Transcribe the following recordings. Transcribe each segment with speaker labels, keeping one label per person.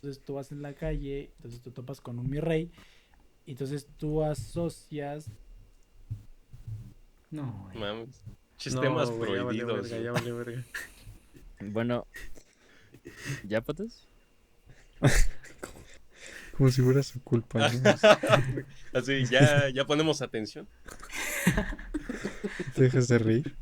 Speaker 1: Entonces tú vas en la calle, entonces tú topas con un mi rey, y entonces tú asocias.
Speaker 2: No, güey.
Speaker 3: Mames. Sistemas
Speaker 4: No, güey, ya vale
Speaker 3: prohibidos,
Speaker 4: verga,
Speaker 3: güey.
Speaker 4: ya vale verga.
Speaker 5: Bueno, ¿ya patas?
Speaker 4: Como si fuera su culpa, ¿no?
Speaker 3: Así, ya ponemos atención.
Speaker 4: ¿Te dejas de reír?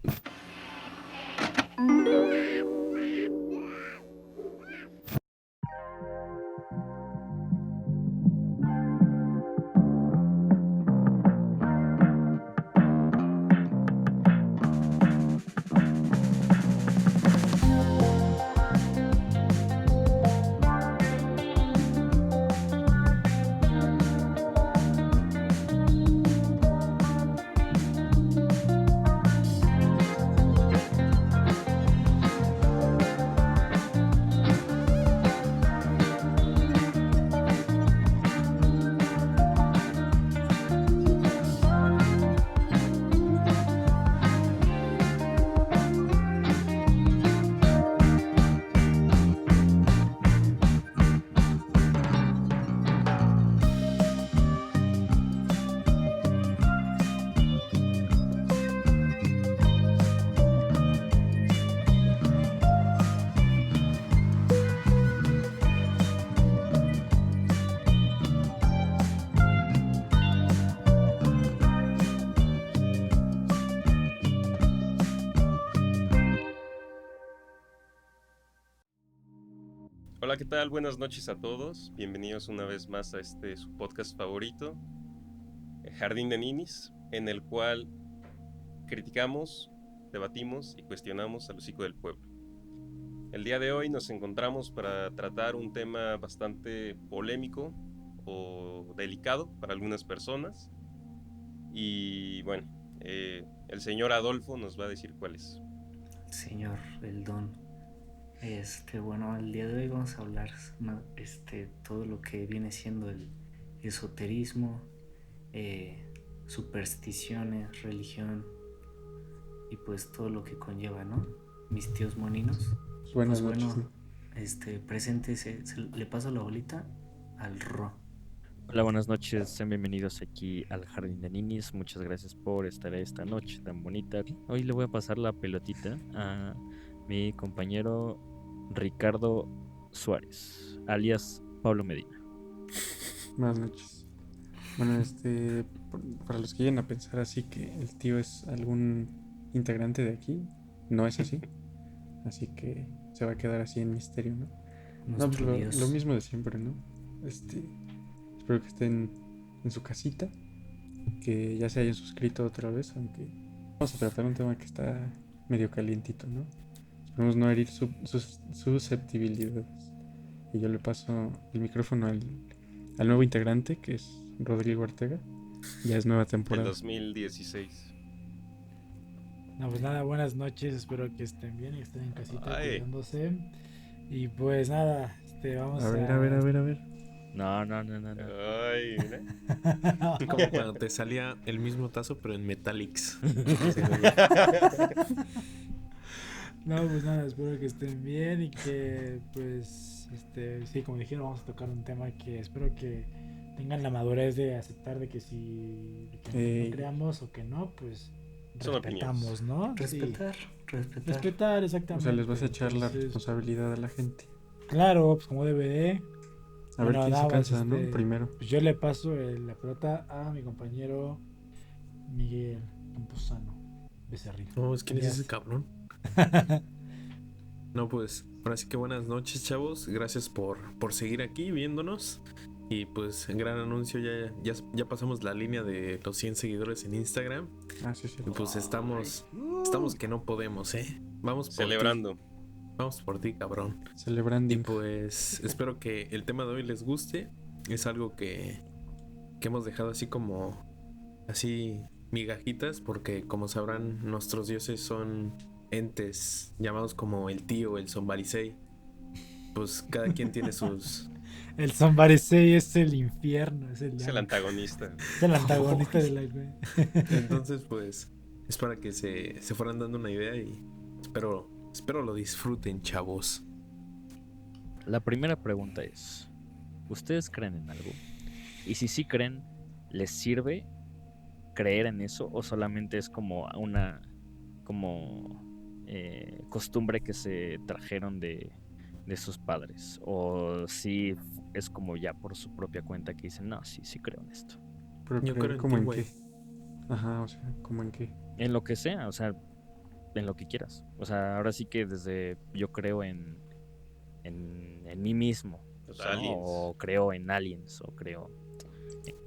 Speaker 3: Hola, ¿qué tal? Buenas noches a todos. Bienvenidos una vez más a su podcast favorito, Jardín de Ninis, en el cual criticamos, debatimos y cuestionamos al hocico del pueblo. El día de hoy nos encontramos para tratar un tema bastante polémico o delicado para algunas personas. Y bueno, el señor Adolfo nos va a decir cuál es.
Speaker 2: Señor, el don. Bueno, el día de hoy vamos a hablar todo lo que viene siendo el esoterismo, supersticiones, religión y pues todo lo que conlleva, ¿no? Mis tíos moninos.
Speaker 4: Buenas
Speaker 2: Pues
Speaker 4: noches.
Speaker 2: bueno, preséntese, le paso la bolita al Ro.
Speaker 5: Hola, buenas noches, sean bienvenidos aquí al Jardín de Ninis. Muchas gracias por estar esta noche tan bonita. Hoy le voy a pasar la pelotita a mi compañero Ricardo Suárez, alias Pablo Medina.
Speaker 4: Buenas noches. Bueno, para los que lleguen a pensar así que el tío es algún integrante de aquí, no es así. Así que se va a quedar así en misterio, ¿no? No, pues
Speaker 2: Nuestro Dios.
Speaker 4: lo mismo de siempre, ¿no? Espero que estén en su casita, que ya se hayan suscrito otra vez, aunque vamos a tratar un tema que está medio calientito, ¿no? Esperemos no herir sus susceptibilidades. Y yo le paso el micrófono al nuevo integrante, que es Rodrigo Ortega. Ya es nueva
Speaker 3: El
Speaker 4: temporada.
Speaker 3: 2016.
Speaker 1: No, pues nada, buenas noches, espero que estén bien y que estén en casita
Speaker 3: Ay.
Speaker 1: cuidándose. Y pues nada, vamos
Speaker 4: A ver.
Speaker 5: No.
Speaker 3: Ay, mira.
Speaker 4: Como cuando te salía el mismo tazo, pero en Metallics.
Speaker 1: No, pues nada, espero que estén bien y que pues, sí, como dijeron, vamos a tocar un tema que espero que tengan la madurez de aceptar de que si que no creamos o que no, pues
Speaker 3: Son
Speaker 1: respetamos, ¿no?
Speaker 2: Respetar.
Speaker 1: Respetar,
Speaker 4: O
Speaker 1: exactamente.
Speaker 4: sea, les vas a echar la
Speaker 1: Entonces,
Speaker 4: responsabilidad a la gente.
Speaker 1: claro, pues como debe de.
Speaker 4: A ver
Speaker 1: Bueno,
Speaker 4: quién se
Speaker 1: nada más,
Speaker 4: cansa, ¿no? Primero.
Speaker 1: Pues yo le paso la pelota a mi compañero Miguel Camposano Becerril.
Speaker 4: No, ¿quién es
Speaker 1: Alias-
Speaker 4: ese cabrón? No, pues, ahora sí que buenas noches, chavos. Gracias por seguir aquí viéndonos. Y pues, gran anuncio, ya pasamos la línea de los 100 seguidores en Instagram. Sí. Y pues estamos que no podemos, ¿eh? Vamos por
Speaker 3: Celebrando.
Speaker 4: ti. Vamos por ti, cabrón. Celebrando. Y pues, espero que el tema de hoy les guste. Es algo que hemos dejado así como, así migajitas, porque como sabrán, nuestros dioses son entes llamados como el tío, el Zombarisei. Pues cada quien tiene sus...
Speaker 1: El Zombarisei es el infierno, es el
Speaker 3: antagonista.
Speaker 1: Es el antagonista de la güey.
Speaker 4: Entonces, pues, es para que se fueran dando una idea y espero lo disfruten, chavos.
Speaker 5: La primera pregunta es, ¿ustedes creen en algo? Y si sí creen, ¿les sirve creer en eso o solamente es como una costumbre que se trajeron de sus padres? O si es como ya por su propia cuenta que dicen, no, sí creo en esto.
Speaker 4: Pero
Speaker 6: Yo
Speaker 4: creer
Speaker 6: creo en
Speaker 4: como
Speaker 6: ti,
Speaker 4: en
Speaker 6: güey.
Speaker 4: qué. Ajá, o sea, como en qué.
Speaker 5: En lo que sea, o sea, en lo que quieras. O sea, ahora sí que desde yo creo en mí mismo,
Speaker 3: Los
Speaker 5: o sea, ¿no?
Speaker 3: aliens.
Speaker 5: O creo en aliens, o creo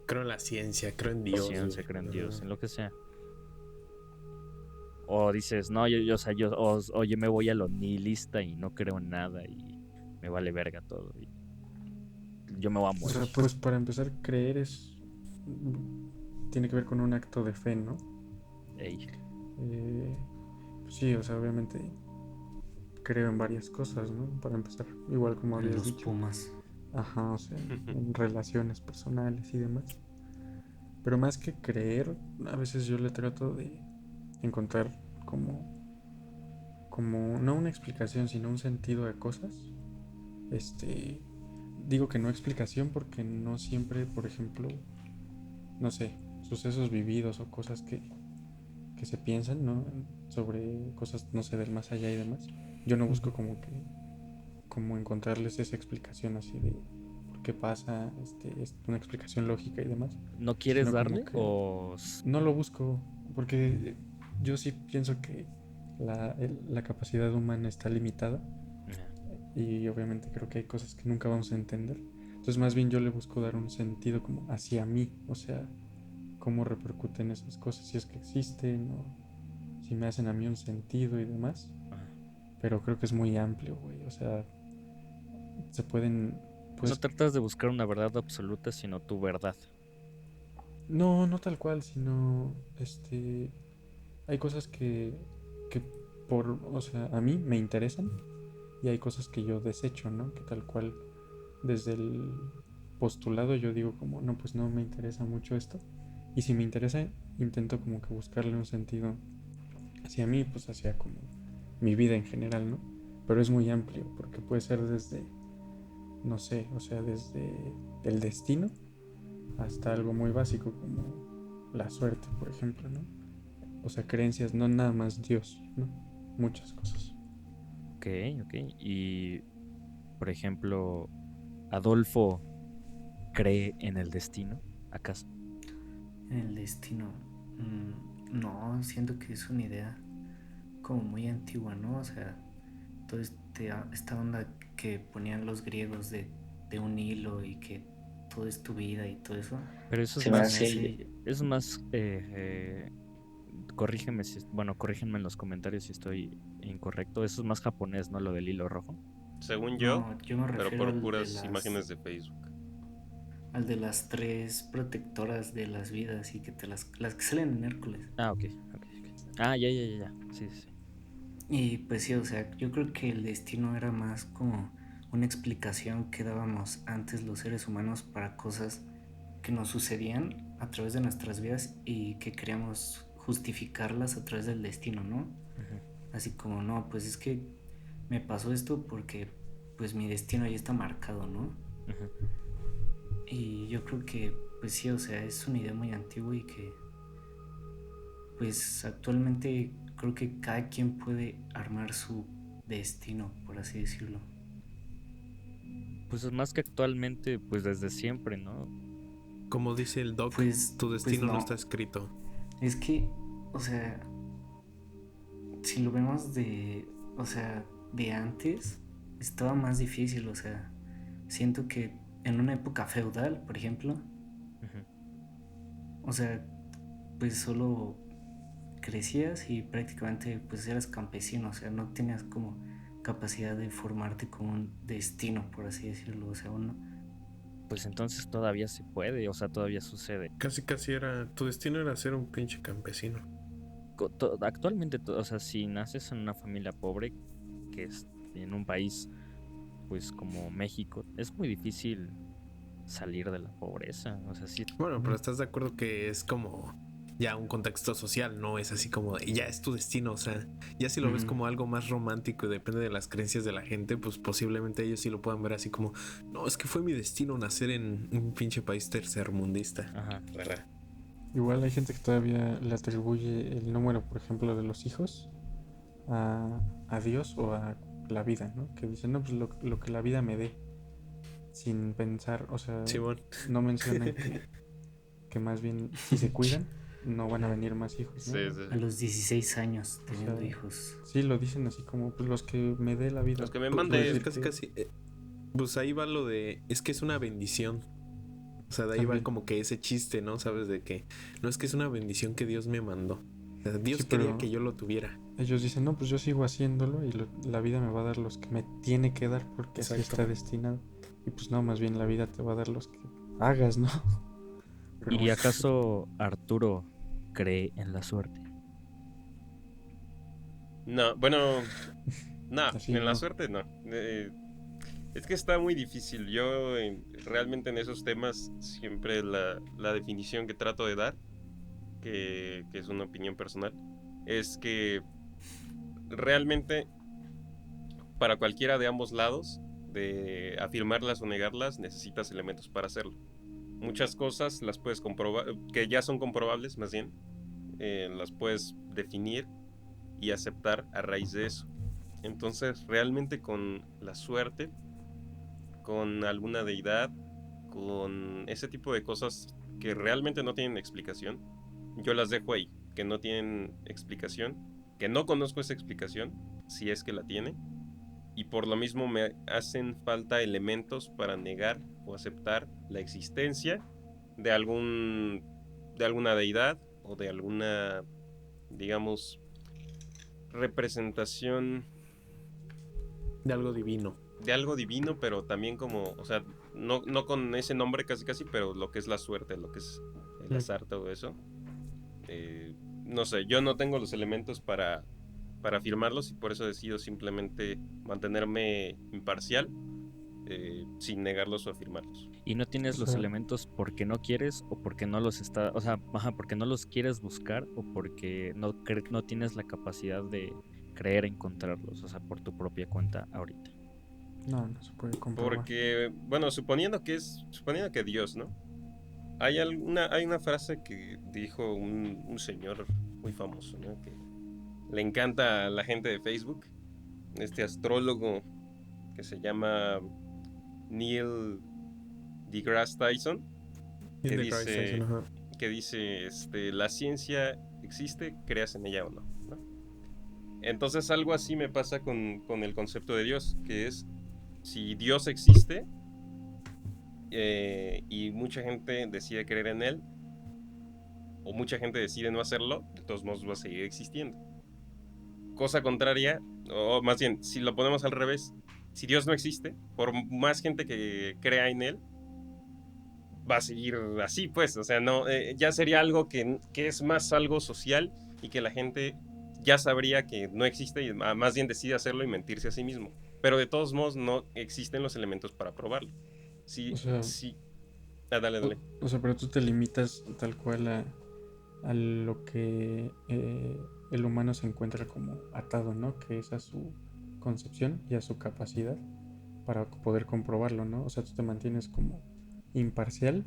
Speaker 6: Creo en la ciencia, creo en
Speaker 5: en
Speaker 6: Dios.
Speaker 5: ciencia,
Speaker 6: güey.
Speaker 5: creo en Dios,
Speaker 6: Ajá.
Speaker 5: en lo que sea. O dices, no, o sea, yo me voy a lo nihilista y no creo en nada y me vale verga todo. Y yo me voy a
Speaker 4: O
Speaker 5: morir.
Speaker 4: sea, pues para empezar, creer es. Tiene que ver con un acto de fe, ¿no?
Speaker 5: Ey,
Speaker 4: Pues sí, o sea, obviamente creo en varias cosas, ¿no? Para empezar, igual como
Speaker 2: En
Speaker 4: habías
Speaker 2: los
Speaker 4: dicho.
Speaker 2: Pumas.
Speaker 4: Ajá, o sea, en relaciones personales y demás. Pero más que creer, a veces yo le trato de encontrar como no una explicación, sino un sentido de cosas. Digo que no explicación porque no siempre, por ejemplo, no sé, sucesos vividos o cosas que se piensan, ¿no? Sobre cosas, no sé, del más allá y demás. Yo no busco como encontrarles esa explicación así de por qué pasa, es una explicación lógica y demás,
Speaker 5: ¿no quieres
Speaker 4: sino como
Speaker 5: darle?
Speaker 4: que
Speaker 5: O
Speaker 4: no lo busco, porque yo sí pienso que la capacidad humana está limitada y obviamente creo que hay cosas que nunca vamos a entender. Entonces más bien yo le busco dar un sentido como hacia mí, o sea, cómo repercuten esas cosas, si es que existen o si me hacen a mí un sentido y demás. Pero creo que es muy amplio, güey, o sea, se pueden,
Speaker 5: no
Speaker 4: pues,
Speaker 5: tratas de buscar una verdad absoluta, sino tu verdad.
Speaker 4: no tal cual, sino, hay cosas que o sea, a mí me interesan y hay cosas que yo desecho, ¿no? Que tal cual, desde el postulado yo digo como, no, pues no me interesa mucho esto. Y si me interesa, intento como que buscarle un sentido hacia mí, pues hacia como mi vida en general, ¿no? Pero es muy amplio, porque puede ser desde, no sé, o sea, desde el destino hasta algo muy básico como la suerte, por ejemplo, ¿no? O sea, creencias, no nada más Dios, ¿no? Muchas cosas.
Speaker 5: Ok. Y, por ejemplo, Adolfo cree en el destino, ¿acaso?
Speaker 2: En el destino. No, siento que es una idea como muy antigua, ¿no? O sea, toda esta onda que ponían los griegos de un hilo y que todo es tu vida y todo eso.
Speaker 5: Pero eso es
Speaker 2: Se me
Speaker 5: más,
Speaker 2: hace.
Speaker 5: corrígeme corrígenme en los comentarios si estoy incorrecto. Eso es más japonés, ¿no? Lo del hilo rojo.
Speaker 3: Según yo,
Speaker 2: No, yo me
Speaker 3: pero
Speaker 2: refiero
Speaker 3: por puras imágenes de Facebook.
Speaker 2: al de las tres protectoras de las vidas y que las que salen en Hércules.
Speaker 5: Ah, ok. Ah, ya. Sí.
Speaker 2: Y pues sí, o sea, yo creo que el destino era más como una explicación que dábamos antes los seres humanos para cosas que nos sucedían a través de nuestras vidas y que queríamos justificarlas a través del destino, ¿no?
Speaker 5: Ujú.
Speaker 2: Así como, no, pues es que me pasó esto porque pues mi destino ya está marcado, ¿no?
Speaker 5: Ujú.
Speaker 2: Y yo creo que, pues sí, o sea, es una idea muy antigua y que pues actualmente creo que cada quien puede armar su destino, por así decirlo.
Speaker 5: Pues es más que actualmente, pues desde siempre, ¿no?
Speaker 6: Como dice el doc,
Speaker 2: Pues
Speaker 6: tu destino no
Speaker 2: no.
Speaker 6: está escrito.
Speaker 2: Es que, o sea, si lo vemos o sea, de antes, estaba más difícil, o sea, siento que en una época feudal, por ejemplo,
Speaker 5: Ujú.
Speaker 2: o sea, pues solo crecías y prácticamente pues eras campesino, o sea, no tenías como capacidad de formarte como un destino, por así decirlo, o sea,
Speaker 5: Pues entonces todavía se puede, o sea, todavía sucede.
Speaker 6: Casi era. Tu destino era ser un pinche campesino.
Speaker 5: Actualmente, o sea, si naces en una familia pobre, que es en un país, pues como México, es muy difícil salir de la pobreza. O sea, sí.
Speaker 6: Bueno, pero estás de acuerdo que es como ya un contexto social, no es así como ya es tu destino, o sea, ya si lo ves como algo más romántico y depende de las creencias de la gente, pues posiblemente ellos sí lo puedan ver así como, no, es que fue mi destino nacer en un pinche país tercermundista.
Speaker 5: Ajá.
Speaker 6: ¿Verdad?
Speaker 4: Igual hay gente que todavía le atribuye el número, por ejemplo, de los hijos a Dios o a la vida, ¿no? Que dicen, no, pues lo que la vida me dé, sin pensar, o sea,
Speaker 6: Simón.
Speaker 4: no mencionan que más bien si se cuidan, no van a venir más hijos, ¿no?
Speaker 3: Sí, sí.
Speaker 2: A los 16 años
Speaker 4: O
Speaker 2: teniendo
Speaker 4: sea,
Speaker 2: hijos.
Speaker 4: sí, lo dicen así como, pues los que me dé la vida.
Speaker 3: Los que me
Speaker 4: Puedo
Speaker 3: mande.
Speaker 4: decir
Speaker 6: Casi,
Speaker 4: que-
Speaker 6: casi. Pues ahí va lo de, es que es una bendición. O sea, de ahí va
Speaker 4: También.
Speaker 6: como que ese chiste, ¿no? Sabes de que no es que es una bendición que Dios me mandó. O sea, Dios
Speaker 4: Sí,
Speaker 6: quería
Speaker 4: pero-
Speaker 6: que yo lo tuviera.
Speaker 4: Ellos dicen, no, pues yo sigo haciéndolo y la vida me va a dar los que me tiene que dar porque así
Speaker 6: Exacto.
Speaker 4: está destinado. Y pues no, más bien la vida te va a dar los que hagas, ¿no? Pero
Speaker 5: ¿Y
Speaker 4: bueno,
Speaker 5: acaso Arturo cree en la suerte?
Speaker 3: No, bueno, no,
Speaker 4: Así
Speaker 3: en la
Speaker 4: no.
Speaker 3: suerte no. Es que está muy difícil. Yo realmente en esos temas siempre la definición que trato de dar, que es una opinión personal, es que realmente para cualquiera de ambos lados, de afirmarlas o negarlas, necesitas elementos para hacerlo. Muchas cosas las puedes comprobar, que ya son comprobables más bien, las puedes definir y aceptar a raíz de eso. Entonces, realmente con la suerte, con alguna deidad, con ese tipo de cosas que realmente no tienen explicación, yo las dejo ahí, que no tienen explicación, que no conozco esa explicación, si es que la tiene, y por lo mismo me hacen falta elementos para negar o aceptar la existencia de alguna deidad o de alguna, digamos, representación
Speaker 6: De algo divino.
Speaker 3: de algo divino, pero también como, o sea, no con ese nombre casi casi, pero lo que es la suerte, lo que es el azar, todo eso. No sé, yo no tengo los elementos para afirmarlos y por eso decido simplemente mantenerme imparcial, sin negarlos o afirmarlos.
Speaker 5: Y no tienes los
Speaker 4: sea-
Speaker 5: elementos porque no quieres o porque no los está, o sea, porque no los quieres buscar o porque no tienes la capacidad de creer encontrarlos, o sea, por tu propia cuenta ahorita.
Speaker 4: no se puede comprobar.
Speaker 3: Porque, bueno, suponiendo que Dios, ¿no? Hay una frase que dijo un señor muy famoso, ¿no? Que le encanta a la gente de Facebook, este astrólogo que se llama Neil deGrasse Tyson, que dice, la ciencia existe, creas en ella o no, ¿no? Entonces algo así me pasa con el concepto de Dios, que es, si Dios existe, y mucha gente decide creer en él, o mucha gente decide no hacerlo, de todos modos va a seguir existiendo. Cosa contraria, o más bien, si lo ponemos al revés, si Dios no existe, por más gente que crea en él, va a seguir así, pues, o sea, no, ya sería algo que es más algo social y que la gente ya sabría que no existe y más bien decide hacerlo y mentirse a sí mismo. Pero de todos modos no existen los elementos para probarlo. Sí,
Speaker 4: O sea,
Speaker 3: sí. Dale.
Speaker 4: O sea, pero tú te limitas tal cual a lo que el humano se encuentra como atado, ¿no? Que es a su concepción y a su capacidad para poder comprobarlo, ¿no? O sea, tú te mantienes como imparcial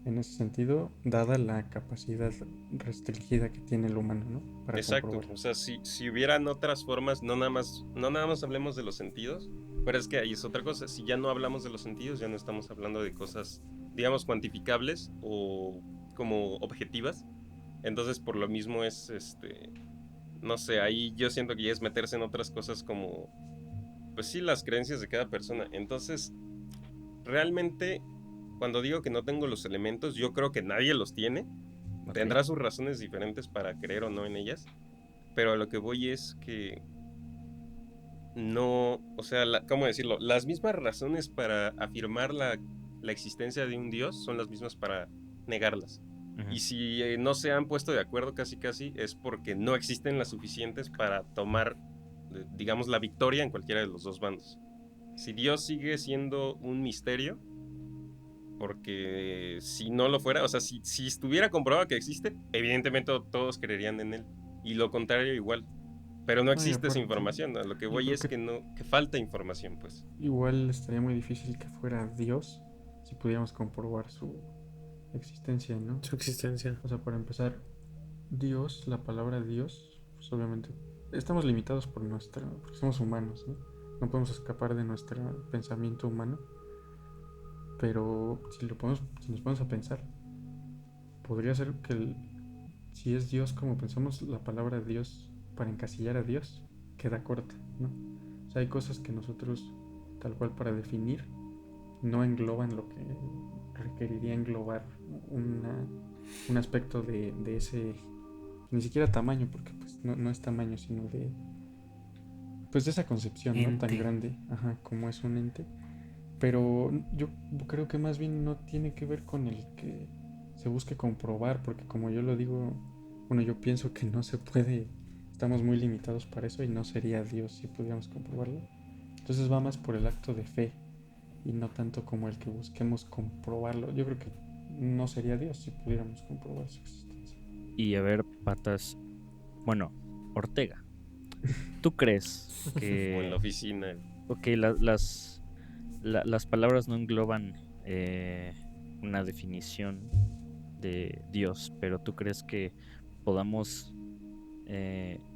Speaker 4: en ese sentido, dada la capacidad restringida que tiene el humano, ¿no? Para
Speaker 3: Exacto,
Speaker 4: comprobarlo.
Speaker 3: o sea, si hubieran otras formas, no nada más hablemos de los sentidos, pero es que ahí es otra cosa, si ya no hablamos de los sentidos, ya no estamos hablando de cosas, digamos, cuantificables o como objetivas, entonces por lo mismo es, no sé, ahí yo siento que ya es meterse en otras cosas como, pues sí, las creencias de cada persona, entonces, realmente, cuando digo que no tengo los elementos, yo creo que nadie los tiene.
Speaker 5: Ok.
Speaker 3: Tendrá sus razones diferentes para creer o no en ellas, pero a lo que voy es que no, o sea, ¿cómo decirlo? Las mismas razones para afirmar la existencia de un Dios son las mismas para negarlas.
Speaker 5: Ujú.
Speaker 3: Y si no se han puesto de acuerdo casi es porque no existen las suficientes para tomar, digamos, la victoria en cualquiera de los dos bandos. Si Dios sigue siendo un misterio, Porque si no lo fuera, o sea, si estuviera comprobado que existe, evidentemente todos creerían en él. Y lo contrario igual. Pero no
Speaker 4: No, y
Speaker 3: existe esa
Speaker 4: aparte,
Speaker 3: información. A lo que
Speaker 4: yo
Speaker 3: voy
Speaker 4: creo
Speaker 3: es
Speaker 4: que
Speaker 3: que falta información, pues.
Speaker 4: igual estaría muy difícil que fuera Dios si pudiéramos comprobar su existencia, ¿no?
Speaker 6: Su existencia.
Speaker 4: O sea, para empezar, Dios, la palabra Dios, pues obviamente estamos limitados porque somos humanos, ¿no? No podemos escapar de nuestro pensamiento humano, pero si nos ponemos a pensar, podría ser que si es Dios como pensamos, la palabra Dios para encasillar a Dios queda corta, ¿no? O sea, hay cosas que nosotros, tal cual para definir, no engloban lo que requeriría englobar un aspecto de ese, ni siquiera tamaño, porque pues no es tamaño, sino pues de esa concepción, ¿no? Tan
Speaker 2: Ente.
Speaker 4: grande, ajá, como es un ente. Pero yo creo que más bien no tiene que ver con el que se busque comprobar, porque como yo lo digo, bueno, yo pienso que no se puede, estamos muy limitados para eso y no sería Dios si pudiéramos comprobarlo. Entonces va más por el acto de fe y no tanto como el que busquemos comprobarlo. Yo creo que no sería Dios si pudiéramos comprobar su existencia.
Speaker 5: Y a ver, patas. Bueno, Ortega, ¿tú crees
Speaker 3: Como en la
Speaker 5: que,
Speaker 3: oficina.
Speaker 5: ok, las palabras no engloban una definición de Dios, pero tú crees que podamos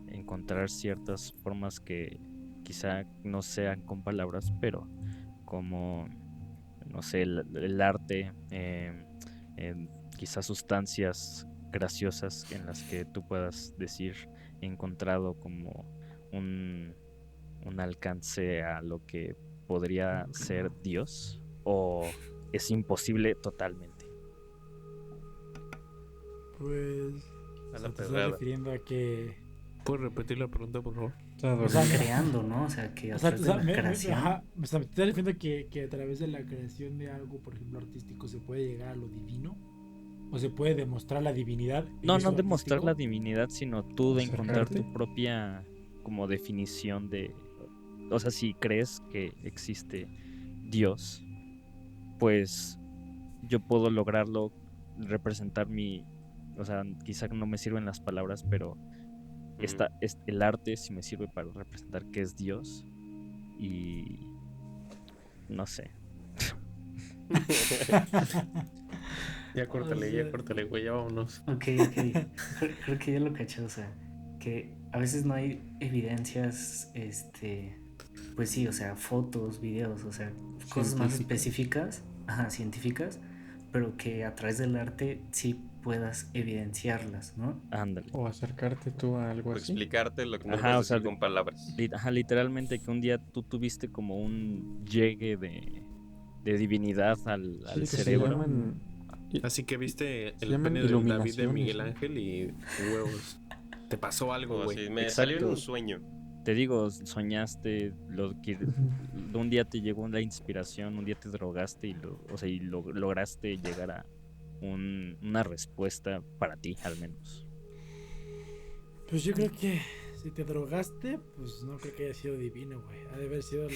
Speaker 5: encontrar ciertas formas que quizá no sean con palabras, pero como, no sé, el arte, quizás sustancias graciosas en las que tú puedas decir he encontrado como un, un alcance a lo que podría ser Dios, o es imposible totalmente?
Speaker 1: Pues.
Speaker 3: A
Speaker 1: O
Speaker 3: la
Speaker 1: sea, te estás
Speaker 3: pedrada.
Speaker 1: refiriendo a que.
Speaker 6: ¿Puedes repetir la pregunta, por favor?
Speaker 1: O sea,
Speaker 2: Creando, ¿no? O sea, que a
Speaker 1: O sea,
Speaker 2: través de la creación.
Speaker 1: ajá, o sea, me estás refiriendo que a través de la creación de algo, por ejemplo, artístico, se puede llegar a lo divino. O se puede demostrar la divinidad en
Speaker 5: No
Speaker 1: eso
Speaker 5: demostrar
Speaker 1: artístico.
Speaker 5: la divinidad, sino tú de encontrar
Speaker 4: Acercarte.
Speaker 5: tu propia como definición de, o sea, si crees que existe Dios, pues yo puedo lograrlo, representar o sea, quizá no me sirven las palabras, pero el arte sí me sirve para representar qué es Dios y no sé.
Speaker 6: Ya córtale, güey, ya vámonos.
Speaker 2: Ok. Creo que ya lo caché, o sea, que a veces no hay evidencias, pues sí, o sea, fotos, videos, o sea, cosas más
Speaker 4: Científicas.
Speaker 2: específicas, ajá, científicas, pero que a través del arte sí puedas evidenciarlas, ¿no?
Speaker 5: Ándale.
Speaker 4: O acercarte tú a algo
Speaker 3: O
Speaker 4: así.
Speaker 3: explicarte lo que no
Speaker 5: Ajá,
Speaker 3: puedes
Speaker 5: o sea,
Speaker 3: decir con palabras.
Speaker 5: literalmente que un día tú tuviste como un llegue de divinidad al
Speaker 4: Sí, que se
Speaker 5: cerebro.
Speaker 4: llaman,
Speaker 6: Así que viste
Speaker 4: se
Speaker 6: el
Speaker 4: llaman
Speaker 6: pene del David de
Speaker 4: iluminaciones,
Speaker 6: Miguel
Speaker 4: ¿no?
Speaker 6: Ángel y huevos. Te pasó algo,
Speaker 3: O
Speaker 6: güey.
Speaker 3: así, me
Speaker 5: Exacto.
Speaker 3: salió en un sueño.
Speaker 5: Te digo, soñaste, un día te llegó la inspiración, un día te drogaste y lograste llegar a una respuesta para ti, al menos.
Speaker 1: Pues yo creo que si te drogaste, pues no creo que haya sido divino, güey. Ha de haber sido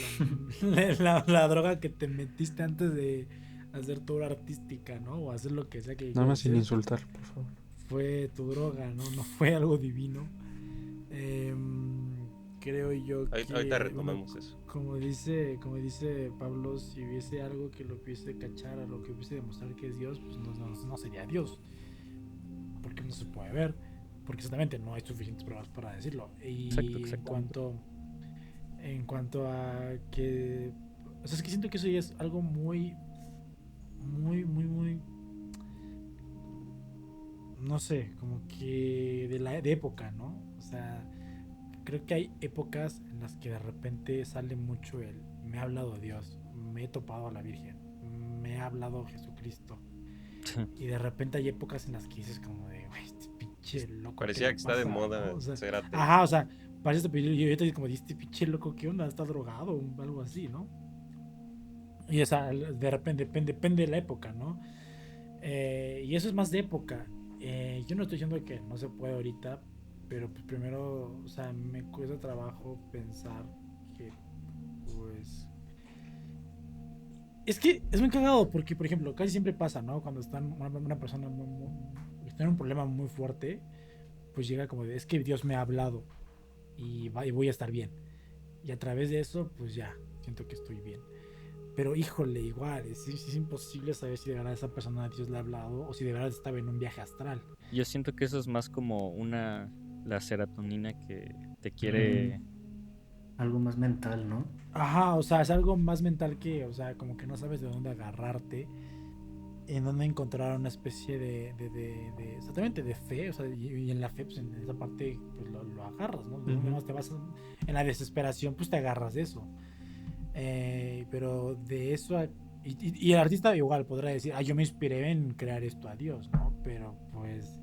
Speaker 1: la droga que te metiste antes de hacer tu obra artística, ¿no? O hacer lo que sea que
Speaker 4: Nada
Speaker 1: quieras
Speaker 4: más sin
Speaker 1: hacer.
Speaker 4: insultar, por favor.
Speaker 1: Fue tu droga, ¿no? No fue algo divino. Creo yo que...
Speaker 3: Ahorita retomamos eso.
Speaker 1: Como dice Pablo, si hubiese algo que lo pudiese cachar, a lo que hubiese demostrar que es Dios, pues no sería Dios. Porque no se puede ver. Porque exactamente no hay suficientes pruebas para decirlo. Y
Speaker 5: Exacto.
Speaker 1: en cuanto a que... O sea, es que siento que eso ya es algo muy... No sé, como que de época, ¿no? O sea, creo que hay épocas en las que de repente sale mucho me ha hablado Dios, me he topado a la Virgen, me ha hablado Jesucristo. Y de repente hay épocas en las que dices como de, güey, este pinche loco.
Speaker 3: Parecía que está de moda,
Speaker 1: ¿no? O sea,
Speaker 3: ser ateo.
Speaker 1: ajá, o sea, parece que yo te digo como, este pinche loco, ¿qué onda? ¿Está drogado? O algo así, ¿no? Y o sea, de repente depende de la época, ¿no? Y eso es más de época. Yo no estoy diciendo que no se puede ahorita, pero pues primero, o sea, me cuesta trabajo pensar que, pues, Es que es muy cagado porque, por ejemplo, casi siempre pasa, ¿no? Cuando están una persona está en un problema muy fuerte, pues llega como de, es que Dios me ha hablado y voy a estar bien. Y a través de eso, pues ya, siento que estoy bien. Pero híjole, igual, es imposible saber si de verdad esa persona a Dios le ha hablado o si de verdad estaba en un viaje astral.
Speaker 5: Yo siento que eso es más como la serotonina que te quiere...
Speaker 2: Algo más mental, ¿no?
Speaker 1: Ajá, o sea, es algo más mental que, o sea, como que no sabes de dónde agarrarte, en dónde encontrar una especie exactamente, de fe, o sea, y en la fe, pues en esa parte, pues lo agarras, ¿no? De dónde más te vas, en la desesperación, pues te agarras de eso. Pero de eso, y el artista igual podrá decir, yo me inspiré en crear esto a Dios, ¿no? Pero pues,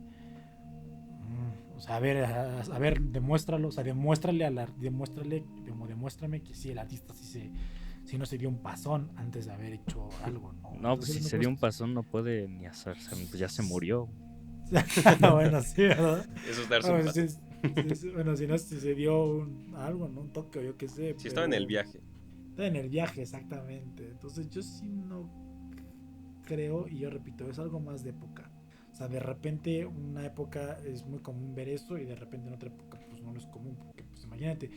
Speaker 1: o sea, a ver, demuéstralo, o sea, demuéstrame que sí, el artista sí no se dio un pasón antes de haber hecho algo, ¿no?
Speaker 5: No, pues
Speaker 1: Entonces,
Speaker 5: si
Speaker 1: no
Speaker 5: se dio
Speaker 1: puedes-
Speaker 5: un pasón no puede ni hacerse, pues ya se murió.
Speaker 1: Bueno, sí, ¿verdad?
Speaker 3: Eso es darse un
Speaker 1: Bueno,
Speaker 3: paso.
Speaker 1: bueno, si no, si se dio algo, ¿no? Un toque o yo qué sé.
Speaker 3: Si estaba en el viaje.
Speaker 1: Estaba en el viaje, exactamente. Entonces yo sí no creo, y yo repito, es algo más de época. O sea, de repente una época es muy común ver eso y de repente en otra época pues no es común. Porque pues imagínate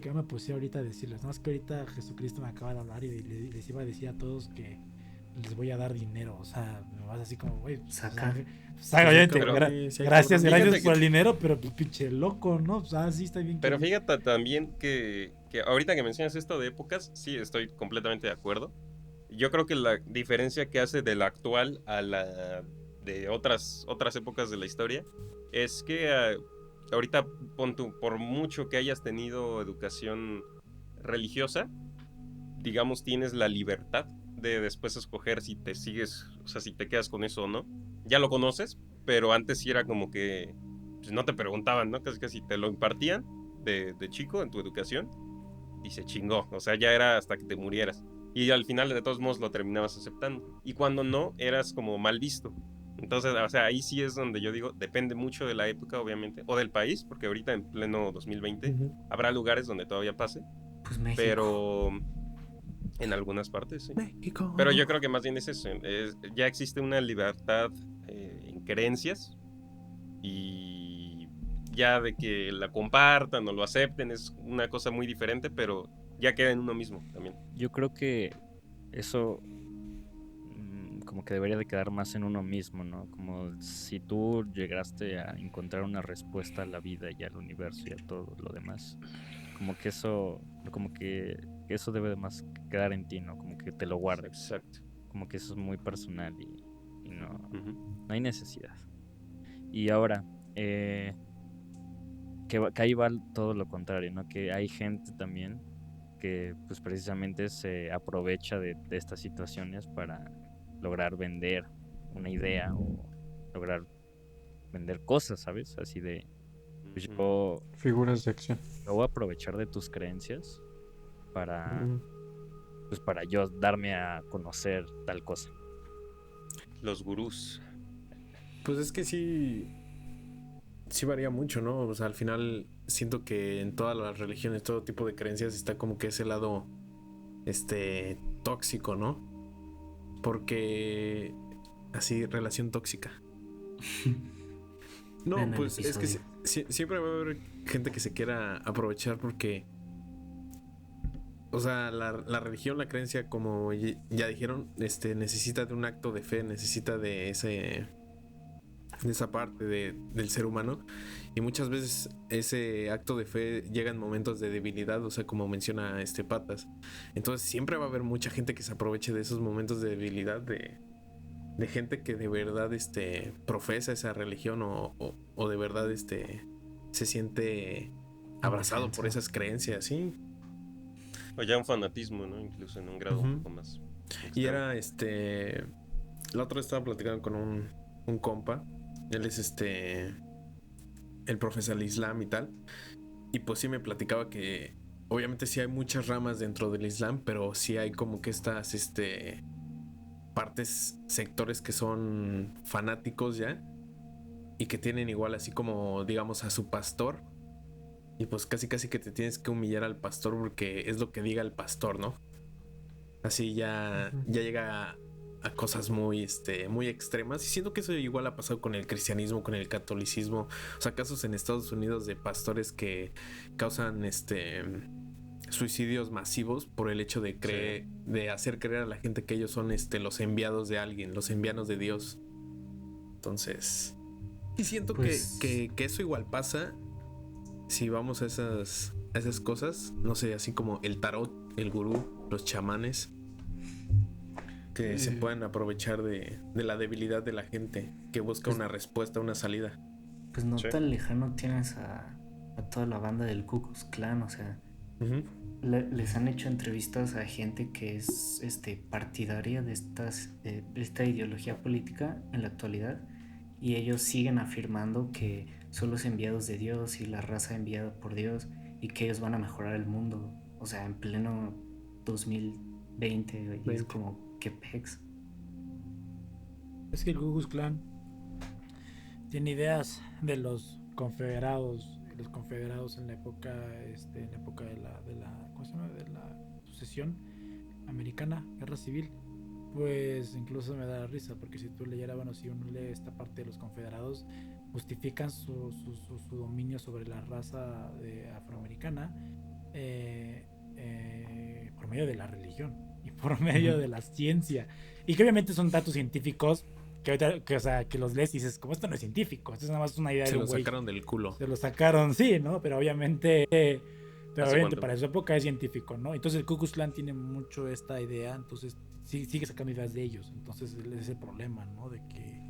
Speaker 1: que yo me pusiera ahorita a decirles, no, es que ahorita Jesucristo me acaba de hablar y les iba a decir a todos que les voy a dar dinero. O sea, me vas así como, güey, pues,
Speaker 2: Saca.
Speaker 1: obviamente,
Speaker 3: Pero-
Speaker 1: gracias
Speaker 3: Fíjate
Speaker 1: por
Speaker 3: que-
Speaker 1: el dinero, pero pues pinche loco, ¿no? O sea, sí está bien.
Speaker 3: Pero fíjate también que ahorita que mencionas esto de épocas, sí, estoy completamente de acuerdo. Yo creo que la diferencia que hace de la actual a la de otras épocas de la historia es que ahorita, por mucho que hayas tenido educación religiosa, digamos, tienes la libertad de después escoger si te sigues, o sea, si te quedas con eso o no. Ya lo conoces, pero antes sí era como que pues, no te preguntaban, ¿no? Casi casi te lo impartían de chico en tu educación y se chingó. O sea, ya era hasta que te murieras. Y al final, de todos modos, lo terminabas aceptando. Y cuando no, eras como mal visto. Entonces, o sea, ahí sí es donde yo digo, depende mucho de la época, obviamente, o del país, porque ahorita en pleno 2020 habrá lugares donde todavía pase,
Speaker 2: Pues México.
Speaker 3: pero en algunas partes, sí.
Speaker 6: México.
Speaker 3: Pero yo creo que más bien es eso, ya existe una libertad en creencias y ya de que la compartan o lo acepten es una cosa muy diferente, pero ya queda en uno mismo también.
Speaker 5: Yo creo que eso como que debería de quedar más en uno mismo, ¿no? Como si tú llegaste a encontrar una respuesta a la vida y al universo y a todo lo demás, como que eso debe de más quedar en ti, ¿no? Como que te lo guardes.
Speaker 3: Exacto.
Speaker 5: Como que eso es muy personal y no,
Speaker 3: Uh-huh.
Speaker 5: no hay necesidad. Y ahora, que ahí va todo lo contrario, ¿no? Que hay gente también que pues precisamente se aprovecha de estas situaciones para lograr vender una idea o lograr vender cosas, ¿sabes? Así de, pues yo
Speaker 4: Figuras de acción.
Speaker 5: me voy a aprovechar de tus creencias para, pues para yo darme a conocer tal cosa.
Speaker 3: Los gurús.
Speaker 6: Pues es que sí varía mucho, ¿no? O sea, al final siento que en todas las religiones, todo tipo de creencias está como que ese lado, tóxico, ¿no? Porque así, relación tóxica. No,
Speaker 2: En el
Speaker 6: pues es que
Speaker 2: episodio.
Speaker 6: siempre va a haber gente que se quiera aprovechar porque, o sea, la religión, la creencia, como ya dijeron, necesita de un acto de fe, necesita de esa parte del ser humano, y muchas veces ese acto de fe llega en momentos de debilidad, o sea, como menciona Patas. Entonces siempre va a haber mucha gente que se aproveche de esos momentos de debilidad de gente que de verdad profesa esa religión o de verdad se siente abrazado por esas creencias, ¿sí?
Speaker 3: O ya un fanatismo, ¿no? Incluso en un grado un poco más
Speaker 6: Y
Speaker 3: extremo.
Speaker 6: era la otra vez estaba platicando con un compa. Él es el profesor del Islam y tal. Y pues sí me platicaba que obviamente sí hay muchas ramas dentro del Islam, pero sí hay como que estas partes, sectores que son fanáticos ya y que tienen igual así como digamos a su pastor, y pues casi que te tienes que humillar al pastor porque es lo que diga el pastor, ¿no? Así ya llega a cosas muy, muy extremas. Y siento que eso igual ha pasado con el cristianismo, con el catolicismo. O sea, casos en Estados Unidos de pastores que causan suicidios masivos por el hecho de de hacer creer a la gente que ellos son los enviados de alguien, los enviados de Dios. Entonces, y siento
Speaker 2: Pues-
Speaker 6: que eso igual pasa si vamos a esas cosas, no sé, así como el tarot, el gurú, los chamanes, que se puedan aprovechar de la debilidad de la gente que busca
Speaker 2: Pues-
Speaker 6: una respuesta, una salida.
Speaker 2: Pues no
Speaker 3: Sí.
Speaker 2: tan lejano tienes a toda la banda del Ku Klux Klan, o sea,
Speaker 6: Ujú.
Speaker 2: les han hecho entrevistas a gente que es partidaria de esta ideología política en la actualidad, y ellos siguen afirmando que son los enviados de Dios y la raza enviada por Dios y que ellos van a mejorar el mundo, o sea, en pleno 2020, y es
Speaker 6: 20.
Speaker 2: como, ¿qué pex?
Speaker 1: Es que el Ku Klux Klan tiene ideas de los confederados en la época de la ¿cómo se llama? De la sucesión americana, guerra civil. Pues incluso me da risa, porque si tú leyeras, bueno, si uno lee esta parte de los confederados, justifican su dominio sobre la raza afroamericana por medio de la religión y por medio de la ciencia, y que obviamente son datos científicos que ahorita, o sea, que los lees y dices, como esto no es científico, esto es nada más una idea
Speaker 6: Se
Speaker 1: de
Speaker 6: lo
Speaker 1: un güey.
Speaker 6: sacaron del culo.
Speaker 1: Se lo sacaron, sí, ¿no? Pero obviamente
Speaker 3: cuánto?
Speaker 1: para su época es científico, ¿no? Entonces el Ku Klux Klan tiene mucho esta idea, entonces sigue sacando ideas de ellos. Entonces ese es el problema, ¿no? De que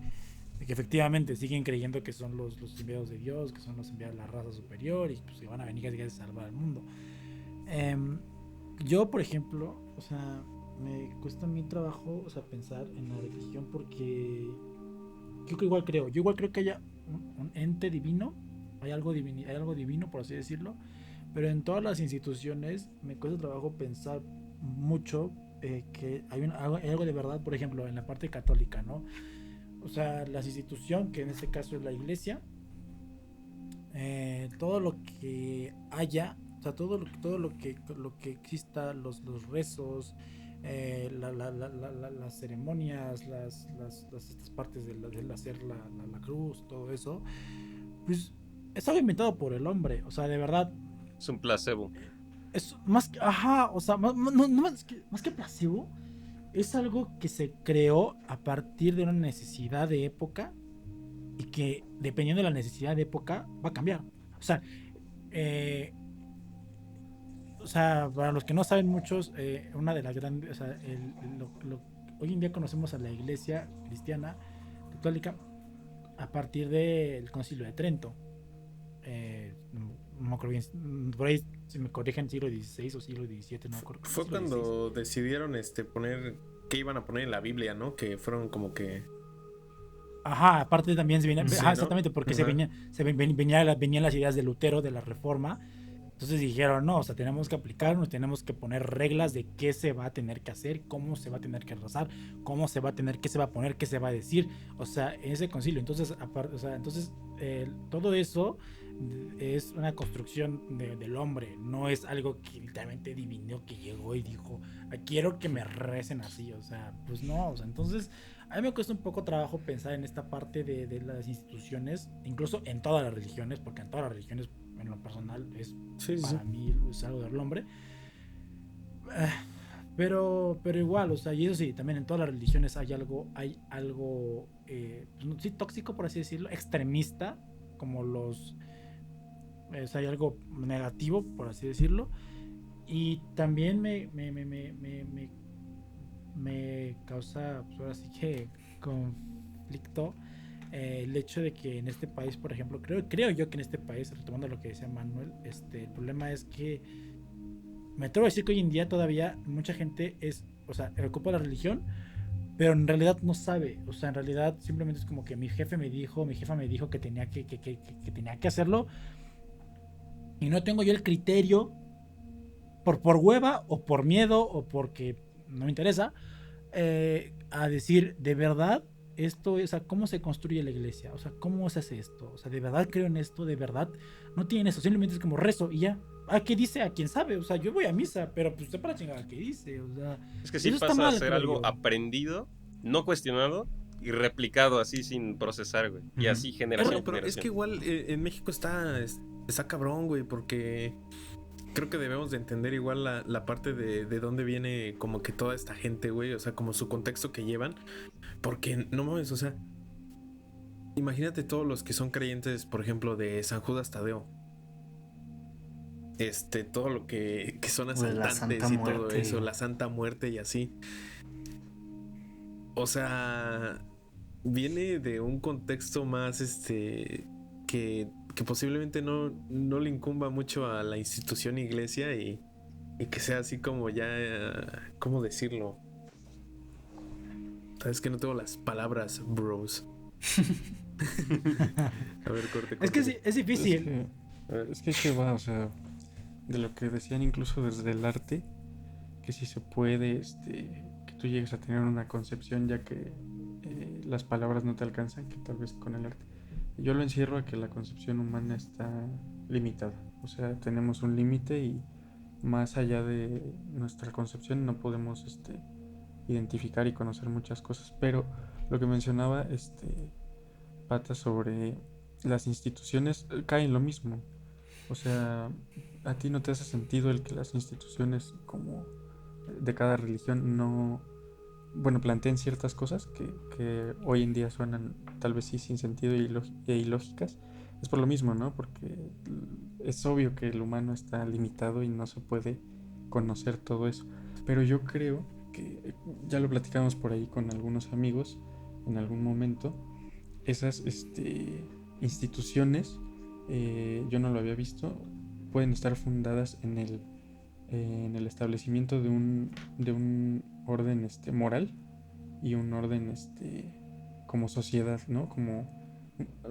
Speaker 1: efectivamente siguen creyendo que son los enviados de Dios, que son los enviados de la raza superior y pues que van a venir a salvar al mundo. Yo, por ejemplo, o sea, me cuesta mi trabajo, o sea, pensar en la religión, porque yo igual creo que haya un ente divino, hay algo divino, por así decirlo, pero en todas las instituciones me cuesta trabajo pensar mucho que hay algo de verdad, por ejemplo, en la parte católica, ¿no? O sea, la institución, que en este caso es la iglesia, todo lo que haya, o sea, todo lo que exista, los rezos, las ceremonias, estas partes del hacer la cruz, todo eso, pues es algo inventado por el hombre, o sea, de verdad.
Speaker 3: Es un placebo.
Speaker 1: Es más que, o sea, más que placebo, es algo que se creó a partir de una necesidad de época y que dependiendo de la necesidad de época va a cambiar. O sea, para los que no saben muchos, una de las grandes, o sea, hoy en día conocemos a la iglesia cristiana católica a partir del Concilio de Trento. No me acuerdo bien, por ahí si me corrigen, siglo XVI o siglo XVII, no me acuerdo.
Speaker 6: Fue
Speaker 1: siglo
Speaker 6: cuando decidieron poner qué iban a poner en la Biblia, ¿no? Que fueron como que...
Speaker 1: Ajá, aparte también se venía,
Speaker 6: Sí,
Speaker 1: ajá,
Speaker 6: ¿no?
Speaker 1: exactamente, porque
Speaker 6: Ajá.
Speaker 1: venían las ideas de Lutero, de la Reforma. Entonces dijeron, no, o sea, tenemos que aplicarnos, tenemos que poner reglas de qué se va a tener que hacer, cómo se va a tener que rezar, cómo se va a tener, qué se va a poner, qué se va a decir, o sea, en ese concilio. Entonces, aparte, o sea, todo eso es una construcción del hombre, no es algo que literalmente divino que llegó y dijo, quiero que me recen así, o sea, pues no, o sea, entonces a mí me cuesta un poco trabajo pensar en esta parte de las instituciones, incluso en todas las religiones, porque en todas las religiones, en lo personal, es para mí es algo del hombre. Pero igual, o sea, y eso sí, también en todas las religiones hay algo sí, tóxico, por así decirlo, extremista, como o sea, hay algo negativo, por así decirlo. Y también me causa, pues ahora sí que conflicto el hecho de que en este país, por ejemplo, creo yo que en este país, retomando lo que decía Manuel, el problema es que me atrevo a decir que hoy en día todavía mucha gente o sea, ocupa la religión, pero en realidad no sabe, o sea, en realidad simplemente es como que mi jefa me dijo que tenía que tenía que hacerlo, y no tengo yo el criterio por hueva o por miedo o porque no me interesa a decir de verdad esto, o sea, cómo se construye la iglesia, o sea, cómo se hace esto, o sea, de verdad creo en esto, de verdad no tienen eso, simplemente es como rezo y ya, ¿a qué dice? ¿A quién sabe? O sea, yo voy a misa, pero pues usted para chingar a qué dice, o sea...
Speaker 3: Es que sí
Speaker 1: eso está
Speaker 3: pasa a
Speaker 1: mal,
Speaker 3: ser
Speaker 1: creo
Speaker 3: algo
Speaker 1: yo.
Speaker 3: aprendido, no cuestionado y replicado así sin procesar, güey. Y así generación
Speaker 6: No,
Speaker 3: en
Speaker 6: pero es que
Speaker 3: generación.
Speaker 6: igual en México está cabrón, güey, porque creo que debemos de entender igual la parte de dónde viene como que toda esta gente, güey, o sea, como su contexto que llevan, porque no mames, o sea, imagínate todos los que son creyentes, por ejemplo, de San Judas Tadeo. Todo lo que son
Speaker 2: O de la
Speaker 6: asaltantes
Speaker 2: Santa
Speaker 6: y todo
Speaker 2: Muerte.
Speaker 6: eso, la Santa Muerte y así. O sea, viene de un contexto más que posiblemente no le incumba mucho a la institución iglesia y que sea así como ya, ¿cómo decirlo? Sabes que no tengo las palabras, bros. A ver, corte.
Speaker 1: Es que sí, es difícil.
Speaker 4: Es que va, o sea, de lo que decían incluso desde el arte, que si se puede, que tú llegues a tener una concepción ya que las palabras no te alcanzan, que tal vez con el arte. Yo lo encierro a que la concepción humana está limitada, o sea, tenemos un límite y más allá de nuestra concepción no podemos identificar y conocer muchas cosas, pero lo que mencionaba Pata sobre las instituciones cae en lo mismo. O sea, a ti no te hace sentido el que las instituciones como de cada religión no, bueno, planteen ciertas cosas que hoy en día suenan tal vez sí sin sentido e ilógicas. Es por lo mismo, ¿no? Porque es obvio que el humano está limitado y no se puede conocer todo eso. Pero yo creo que ya lo platicamos por ahí con algunos amigos en algún momento. Esas instituciones, yo no lo había visto, pueden estar fundadas en el establecimiento de un orden moral y un orden como sociedad, ¿no? Como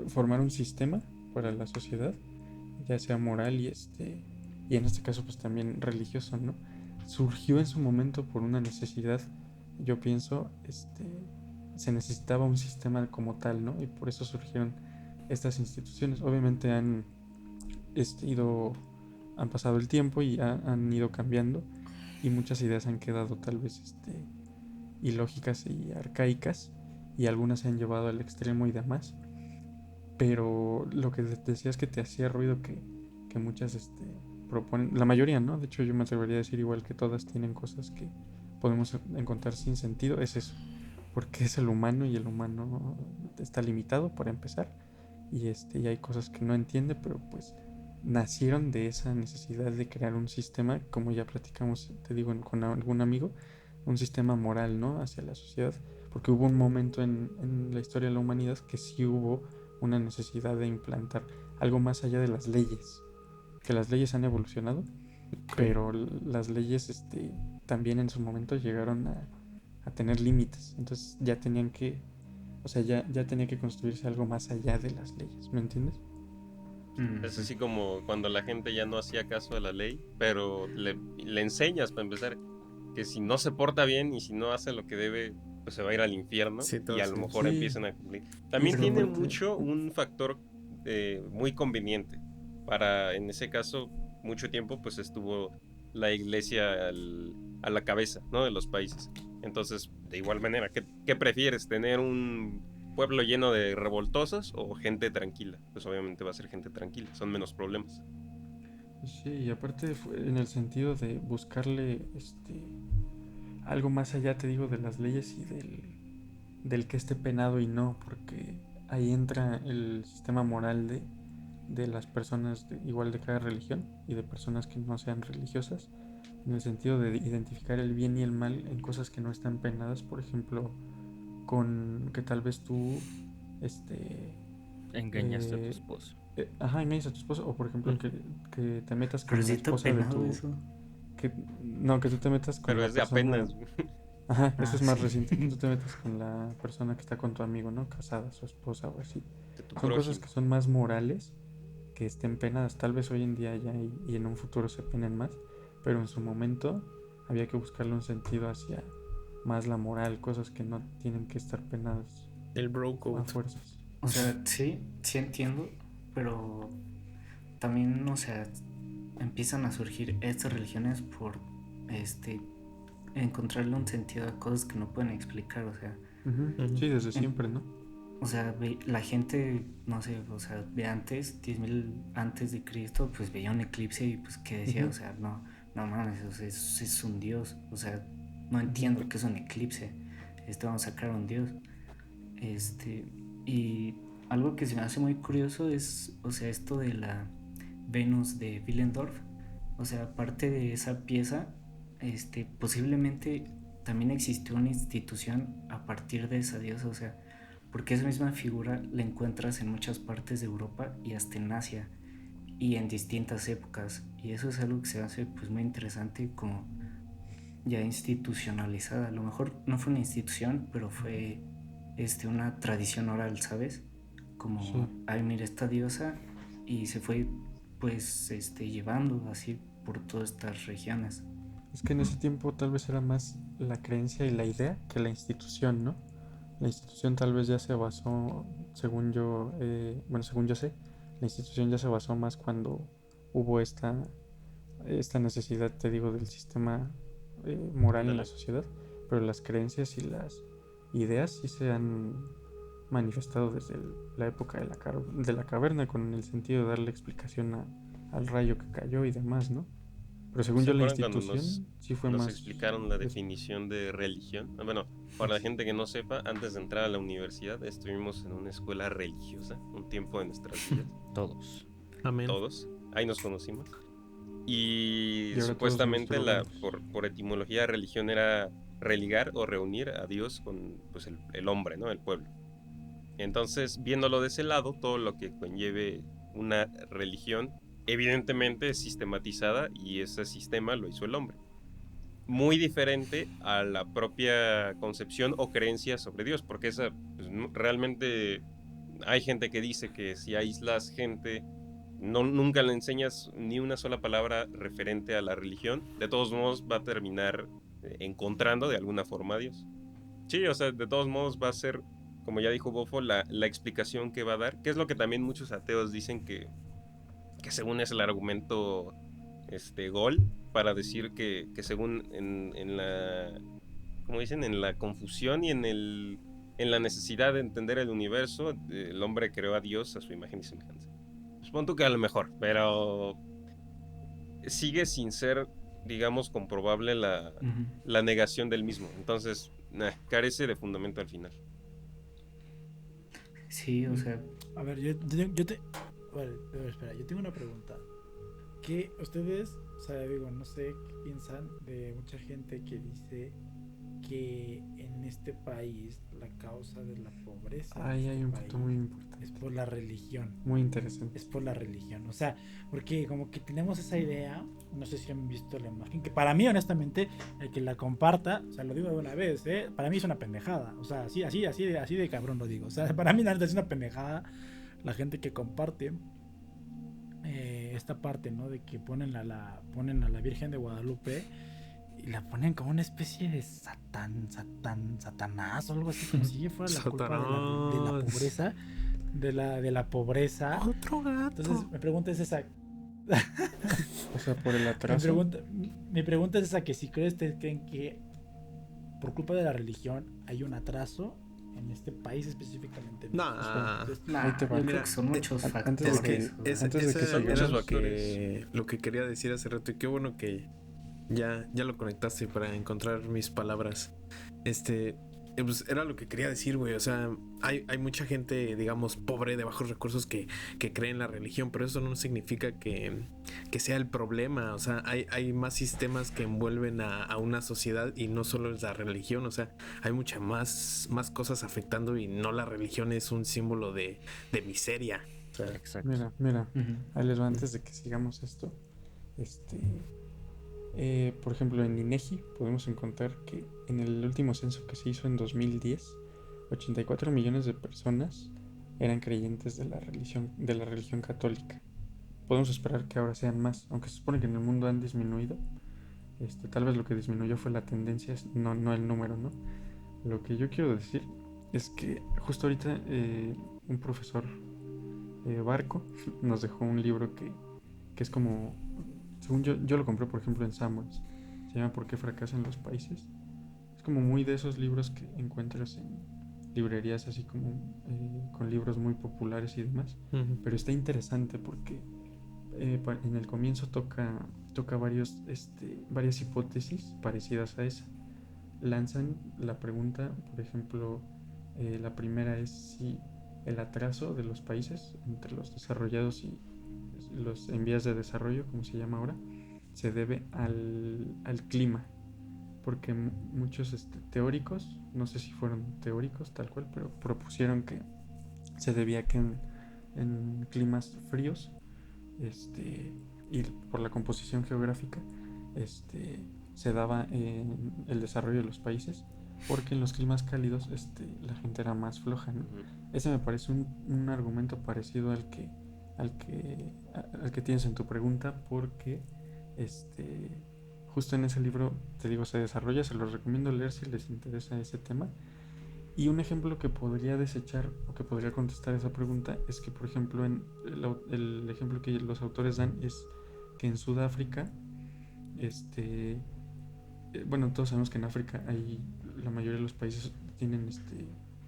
Speaker 4: formar un sistema para la sociedad, ya sea moral y en este caso pues también religioso, ¿no? Surgió en su momento por una necesidad, yo pienso, se necesitaba un sistema como tal, ¿no? Y por eso surgieron estas instituciones. Obviamente han pasado el tiempo y han ido cambiando y muchas ideas han quedado tal vez ilógicas y arcaicas y algunas se han llevado al extremo y demás. Pero lo que decías que te hacía ruido que muchas proponen, la mayoría, ¿no? De hecho yo me atrevería a decir igual que todas tienen cosas que podemos encontrar sin sentido, es eso, porque es el humano y el humano está limitado para empezar y hay cosas que no entiende, pero pues nacieron de esa necesidad de crear un sistema, como ya platicamos, te digo, con algún amigo, un sistema moral, ¿no? Hacia la sociedad, porque hubo un momento en la historia de la humanidad que sí hubo una necesidad de implantar algo más allá de las leyes, que las leyes han evolucionado, pero las leyes también en su momento llegaron a tener límites, entonces ya tenían que, o sea, ya tenía que construirse algo más allá de las leyes, ¿me entiendes?
Speaker 3: Es así como cuando la gente ya no hacía caso a la ley, pero le enseñas para empezar que si no se porta bien y si no hace lo que debe, pues se va a ir al infierno
Speaker 6: Sí, todo
Speaker 3: y a lo
Speaker 6: sí.
Speaker 3: mejor
Speaker 4: Sí.
Speaker 3: empiezan a cumplir. También
Speaker 4: Pero
Speaker 3: tiene
Speaker 4: aparte-
Speaker 3: mucho un factor muy conveniente para, en ese caso, mucho tiempo pues estuvo la iglesia a la cabeza, ¿no? De los países. Entonces, de igual manera, ¿qué prefieres? ¿Tener un pueblo lleno de revoltosos o gente tranquila? Pues obviamente va a ser gente tranquila, son menos problemas.
Speaker 4: Sí, y aparte fue en el sentido de buscarle algo más allá, te digo, de las leyes y del que esté penado y no, porque ahí entra el sistema moral de las personas igual de cada religión y de personas que no sean religiosas, en el sentido de identificar el bien y el mal en cosas que no están penadas, por ejemplo, con que tal vez tú
Speaker 5: Engañaste a tu
Speaker 4: eh,
Speaker 5: esposo.
Speaker 4: ajá, engañes a tu esposo, o por ejemplo que te metas
Speaker 2: Pero
Speaker 4: con la
Speaker 2: sí está
Speaker 4: esposa de
Speaker 2: penado
Speaker 4: tu
Speaker 2: eso.
Speaker 4: que tú te metas con
Speaker 3: Pero
Speaker 4: la
Speaker 3: es de
Speaker 4: persona.
Speaker 3: apenas,
Speaker 4: Ajá, eso es más
Speaker 2: Sí.
Speaker 4: reciente, que tú te metas con la persona que está con tu amigo, ¿no? Casada, su esposa o así.
Speaker 3: de tu
Speaker 4: Son cosas
Speaker 3: prójimo.
Speaker 4: que son más morales, que estén penadas. Tal vez hoy en día ya y en un futuro se penen más, pero en su momento había que buscarle un sentido hacia más la moral, cosas que no tienen que estar penadas
Speaker 6: El bro
Speaker 4: a
Speaker 6: code.
Speaker 4: fuerzas.
Speaker 2: O sea, sí entiendo, pero también, o sea, empiezan a surgir estas religiones por encontrarle un sentido a cosas que no pueden explicar, o sea,
Speaker 4: Sí, desde siempre, ¿no?
Speaker 2: o sea, la gente, no sé, o sea, de antes, 10.000 antes de Cristo, pues veía un eclipse y pues que decía, o sea, no mames, o sea, es un dios, o sea, no entiendo qué es un eclipse, vamos a sacar a un dios. Y algo que se me hace muy curioso es, o sea, esto de la Venus de Willendorf, o sea, aparte de esa pieza, posiblemente también existió una institución a partir de esa diosa, o sea, porque esa misma figura la encuentras en muchas partes de Europa y hasta en Asia y en distintas épocas, y eso es algo que se hace pues muy interesante, como ya institucionalizada. A lo mejor no fue una institución, pero fue una tradición oral, ¿sabes? Como,
Speaker 4: Sí.
Speaker 2: ay, mira esta diosa, y se fue pues llevando así por todas estas regiones.
Speaker 4: Es que en ese tiempo tal vez era más la creencia y la idea que la institución, ¿no? La institución tal vez ya se basó, según yo, según yo sé, la institución ya se basó más cuando hubo esta necesidad, te digo, del sistema moral en la sociedad, pero las creencias y las ideas sí se han manifestado desde la época de la caverna, con el sentido de darle explicación al rayo que cayó y demás, ¿no? Pero según
Speaker 3: ¿Se
Speaker 4: yo la
Speaker 3: acuerdan cuando
Speaker 4: institución sí fue
Speaker 3: nos
Speaker 4: más...
Speaker 3: explicaron la definición de religión? Bueno, para la gente que no sepa, antes de entrar a la universidad estuvimos en una escuela religiosa un tiempo de nuestras vidas.
Speaker 5: Todos.
Speaker 6: Amén.
Speaker 3: Todos. Ahí nos conocimos. Y
Speaker 4: ahora todos
Speaker 3: supuestamente
Speaker 4: menstruamos.
Speaker 3: por etimología religión era religar o reunir a Dios con pues, el hombre, ¿no? El pueblo. Entonces, viéndolo de ese lado, todo lo que conlleve una religión, evidentemente es sistematizada y ese sistema lo hizo el hombre. Muy diferente a la propia concepción o creencia sobre Dios, porque esa pues, realmente hay gente que dice que si aíslas gente, nunca le enseñas ni una sola palabra referente a la religión, de todos modos va a terminar encontrando de alguna forma a Dios. Sí, o sea, de todos modos va a ser, como ya dijo Bofo, la explicación que va a dar, que es lo que también muchos ateos dicen que según es el argumento gol para decir que según en la, como dicen, en la confusión y en la necesidad de entender el universo, el hombre creó a Dios a su imagen y semejanza. Supongo que a lo mejor, pero sigue sin ser, digamos, comprobable la negación del mismo. Entonces, carece de fundamento al final.
Speaker 2: Sí, o sea,
Speaker 1: A ver, Vale, pero espera, yo tengo una pregunta. ¿Qué ustedes, o sea, digo, no sé qué piensan de mucha gente que dice que en este país la causa de la pobreza
Speaker 4: Ahí
Speaker 1: en
Speaker 4: hay
Speaker 1: este
Speaker 4: un punto
Speaker 1: país
Speaker 4: muy importante,
Speaker 1: es por la religión?
Speaker 4: muy interesante.
Speaker 1: Es por la religión, o sea, porque como que tenemos esa idea, no sé si han visto la imagen, que para mí honestamente el que la comparta, o sea, lo digo de una vez, para mí es una pendejada, o sea, así de cabrón lo digo, o sea, para mí la neta es una pendejada la gente que comparte esta parte, ¿no? De que ponen a la Virgen de Guadalupe y la ponen como una especie de satanás o algo así, como si fuera la culpa de la pobreza, de la pobreza.
Speaker 6: Otro gato.
Speaker 1: Entonces mi pregunta es esa.
Speaker 4: O sea, por el atraso.
Speaker 1: Mi pregunta es esa, que si creen que por culpa de la religión hay un atraso en este país específicamente.
Speaker 6: No,
Speaker 4: Ahí te va.
Speaker 2: yo creo que son muchos factores.
Speaker 4: antes de que sigamos,
Speaker 6: lo que quería decir hace rato, y qué bueno que ya lo conectaste para encontrar mis palabras. Pues era lo que quería decir, güey. O sea, hay mucha gente, digamos, pobre, de bajos recursos que cree en la religión, pero eso no significa que sea el problema. O sea, hay más sistemas que envuelven a una sociedad y no solo es la religión. O sea, hay muchas más cosas afectando y no la religión es un símbolo de miseria. O sea,
Speaker 5: Exacto.
Speaker 4: Mira, ahí les va antes de que sigamos esto. Por ejemplo, en INEGI podemos encontrar que en el último censo que se hizo en 2010, 84 millones de personas eran creyentes de la religión católica. Podemos esperar que ahora sean más, aunque se supone que en el mundo han disminuido. Tal vez lo que disminuyó fue la tendencia, no el número, ¿no? Lo que yo quiero decir es que justo ahorita un profesor Barco nos dejó un libro que es como según yo lo compré, por ejemplo, en Samuels. Se llama ¿Por qué fracasan los países? Es como muy de esos libros que encuentras en librerías así como con libros muy populares y demás. Pero está interesante porque en el comienzo toca varias hipótesis parecidas a esa. Lanzan la pregunta, por ejemplo, la primera es si el atraso de los países entre los desarrollados y los en vías de desarrollo, como se llama ahora, se debe al clima, porque muchos teóricos, no sé si fueron teóricos tal cual, pero propusieron que se debía a que en climas fríos, y por la composición geográfica, se daba el desarrollo de los países, porque en los climas cálidos la gente era más floja, ¿no? Ese me parece un argumento parecido al que tienes en tu pregunta, porque justo en ese libro, te digo, se desarrolla, se los recomiendo leer si les interesa ese tema. Y un ejemplo que podría desechar o que podría contestar esa pregunta es que, por ejemplo, el ejemplo que los autores dan es que en Sudáfrica, bueno, todos sabemos que en África la mayoría de los países tienen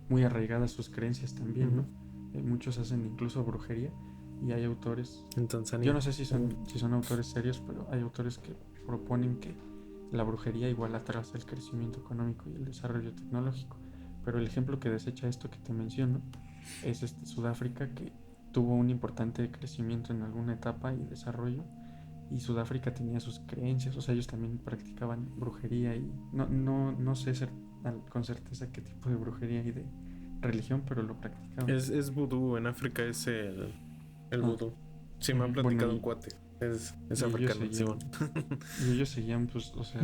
Speaker 4: muy arraigadas sus creencias también, ¿no? Muchos hacen incluso brujería y hay autores,
Speaker 6: En Tanzania.
Speaker 4: yo no sé si son autores serios, pero hay autores que proponen que la brujería igual atrasa el crecimiento económico y el desarrollo tecnológico. Pero el ejemplo que desecha esto que te menciono es Sudáfrica, que tuvo un importante crecimiento en alguna etapa y desarrollo, y Sudáfrica tenía sus creencias, o sea, ellos también practicaban brujería y no sé con certeza qué tipo de brujería y de religión, pero lo practicaban.
Speaker 6: Es vudú, en África es el vudú. Sí, me han platicado un cuate. Es africano, Simón.
Speaker 4: Y ellos seguían, pues, o sea,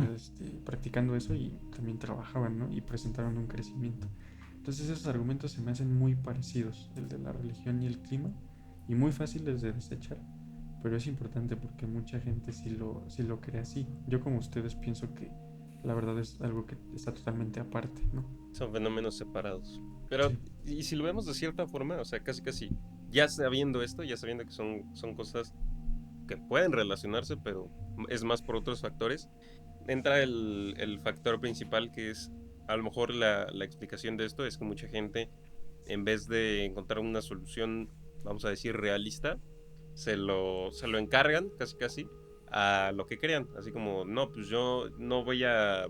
Speaker 4: practicando eso y también trabajaban, ¿no? Y presentaron un crecimiento. Entonces esos argumentos se me hacen muy parecidos, el de la religión y el clima, y muy fáciles de desechar. Pero es importante porque mucha gente sí lo cree así. Yo, como ustedes, pienso que la verdad es algo que está totalmente aparte, ¿no?
Speaker 3: Son fenómenos separados. Pero, sí. Y si lo vemos de cierta forma, o sea, casi, ya sabiendo esto, ya sabiendo que son cosas que pueden relacionarse, pero es más por otros factores, entra el factor principal, que es, a lo mejor la explicación de esto es que mucha gente, en vez de encontrar una solución, vamos a decir, realista, se lo encargan casi a lo que crean, así como, no, pues yo no voy a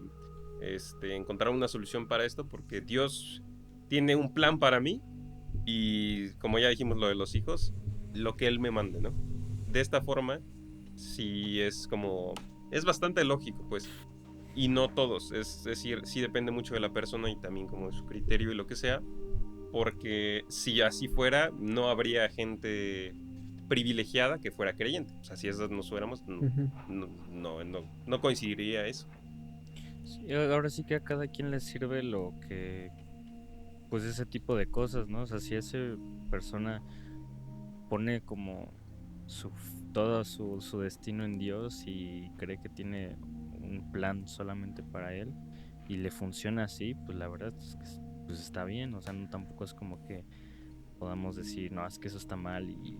Speaker 3: encontrar una solución para esto porque Dios tiene un plan para mí, y como ya dijimos lo de los hijos, lo que Él me mande, ¿no? De esta forma, sí es bastante lógico, pues, y no todos, es decir, sí depende mucho de la persona y también como de su criterio y lo que sea, porque si así fuera, no habría gente privilegiada que fuera creyente. O sea, si esas no fuéramos, no coincidiría eso.
Speaker 5: Sí, ahora sí que a cada quien le sirve lo que, pues, ese tipo de cosas, ¿no? O sea, si esa persona pone como todo su destino en Dios y cree que tiene un plan solamente para él y le funciona así, pues la verdad es que pues está bien. O sea, no, tampoco es como que podamos decir, no, es que eso está mal y